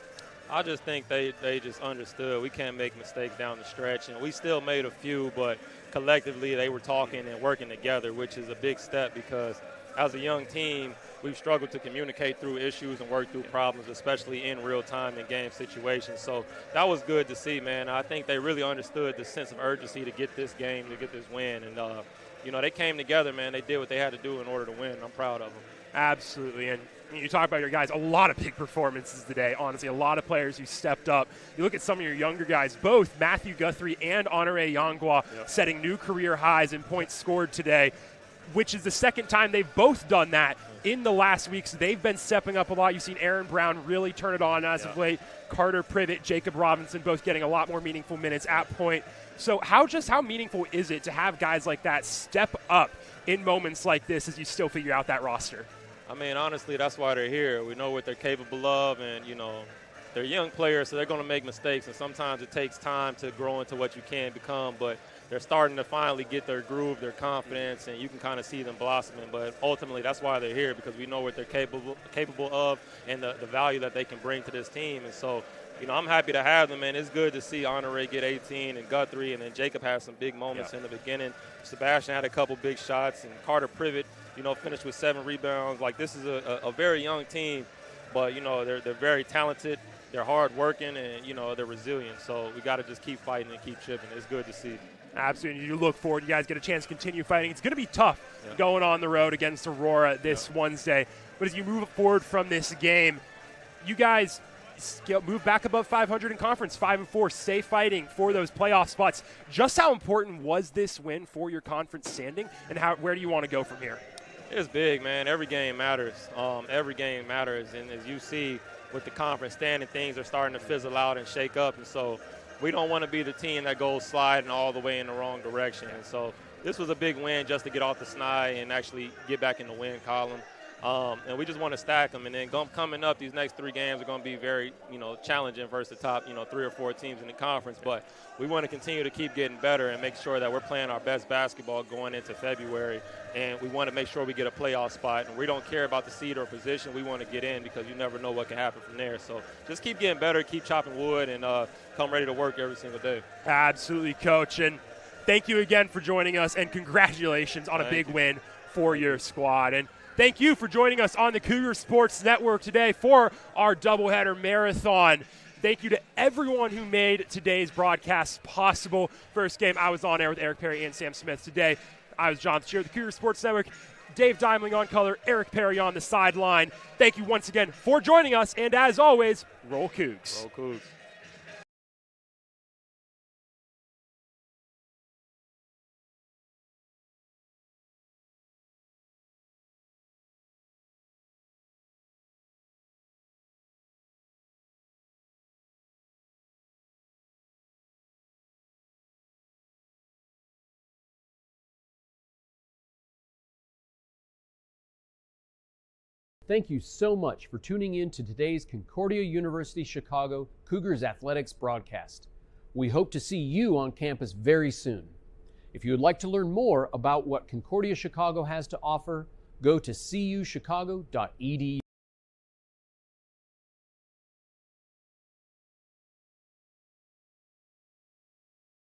Speaker 6: I just think they just understood we can't make mistakes down the stretch, and we still made a few, but collectively they were talking and working together, which is a big step, because as a young team, we've struggled to communicate through issues and work through problems, especially in real time in game situations. So that was good to see, man. I think they really understood the sense of urgency to get this game, to get this win. And, they came together, man. They did what they had to do in order to win. I'm proud of them.
Speaker 2: Absolutely. And you talk about your guys, a lot of big performances today, honestly, a lot of players who stepped up. You look at some of your younger guys, both Matthew Guthrie and Honore Yangwa, setting new career highs in points scored today, which is the second time they've both done that in the last week. So they've been stepping up a lot. You've seen Aaron Brown really turn it on as of late. Carter Privet, Jacob Robinson, both getting a lot more meaningful minutes at point. So how meaningful is it to have guys like that step up in moments like this as you still figure out that roster?
Speaker 6: I mean, honestly, that's why they're here. We know what they're capable of, and, they're young players, so they're going to make mistakes, and sometimes it takes time to grow into what you can become, but they're starting to finally get their groove, their confidence, and you can kind of see them blossoming. But ultimately, that's why they're here, because we know what they're capable of and the value that they can bring to this team. And so, I'm happy to have them, and it's good to see Honore get 18 and Guthrie, and then Jacob had some big moments in the beginning. Sebastian had a couple big shots, and Carter Privet, finished with 7 rebounds. Like, this is a very young team, but, they're very talented. They're hard-working, and, they're resilient. So we got to just keep fighting and keep chipping. It's good to see.
Speaker 2: Absolutely. You look forward. You guys get a chance to continue fighting. It's going to be tough going on the road against Aurora this Wednesday. But as you move forward from this game, you guys move back above 500 in conference, 5-4, stay fighting for those playoff spots. Just how important was this win for your conference standing, and where do you want to go from here?
Speaker 6: It's big, man. Every game matters. Every game matters. And as you see with the conference standing, things are starting to fizzle out and shake up. And so we don't want to be the team that goes sliding all the way in the wrong direction. And so this was a big win just to get off the snide and actually get back in the win column. And we just want to stack them. And then coming up, these next 3 games are going to be very, challenging versus the top, 3 or 4 teams in the conference. But we want to continue to keep getting better and make sure that we're playing our best basketball going into February. And we want to make sure we get a playoff spot. And we don't care about the seed or position. We want to get in, because you never know what can happen from there. So just keep getting better, keep chopping wood, and come ready to work every single day.
Speaker 2: Absolutely, Coach. And thank you again for joining us, and congratulations on a big win for your squad. And thank you for joining us on the Cougar Sports Network today for our doubleheader marathon. Thank you to everyone who made today's broadcast possible. First game, I was on air with Eric Perry and Sam Smith. Today, I was Jonathan Shear, the Cougar Sports Network. Dave Dimling on color, Eric Perry on the sideline. Thank you once again for joining us, and as always, roll Cougs.
Speaker 6: Roll Cougs.
Speaker 1: Thank you so much for tuning in to today's Concordia University Chicago Cougars Athletics broadcast. We hope to see you on campus very soon. If you would like to learn more about what Concordia Chicago has to offer, go to cuchicago.edu.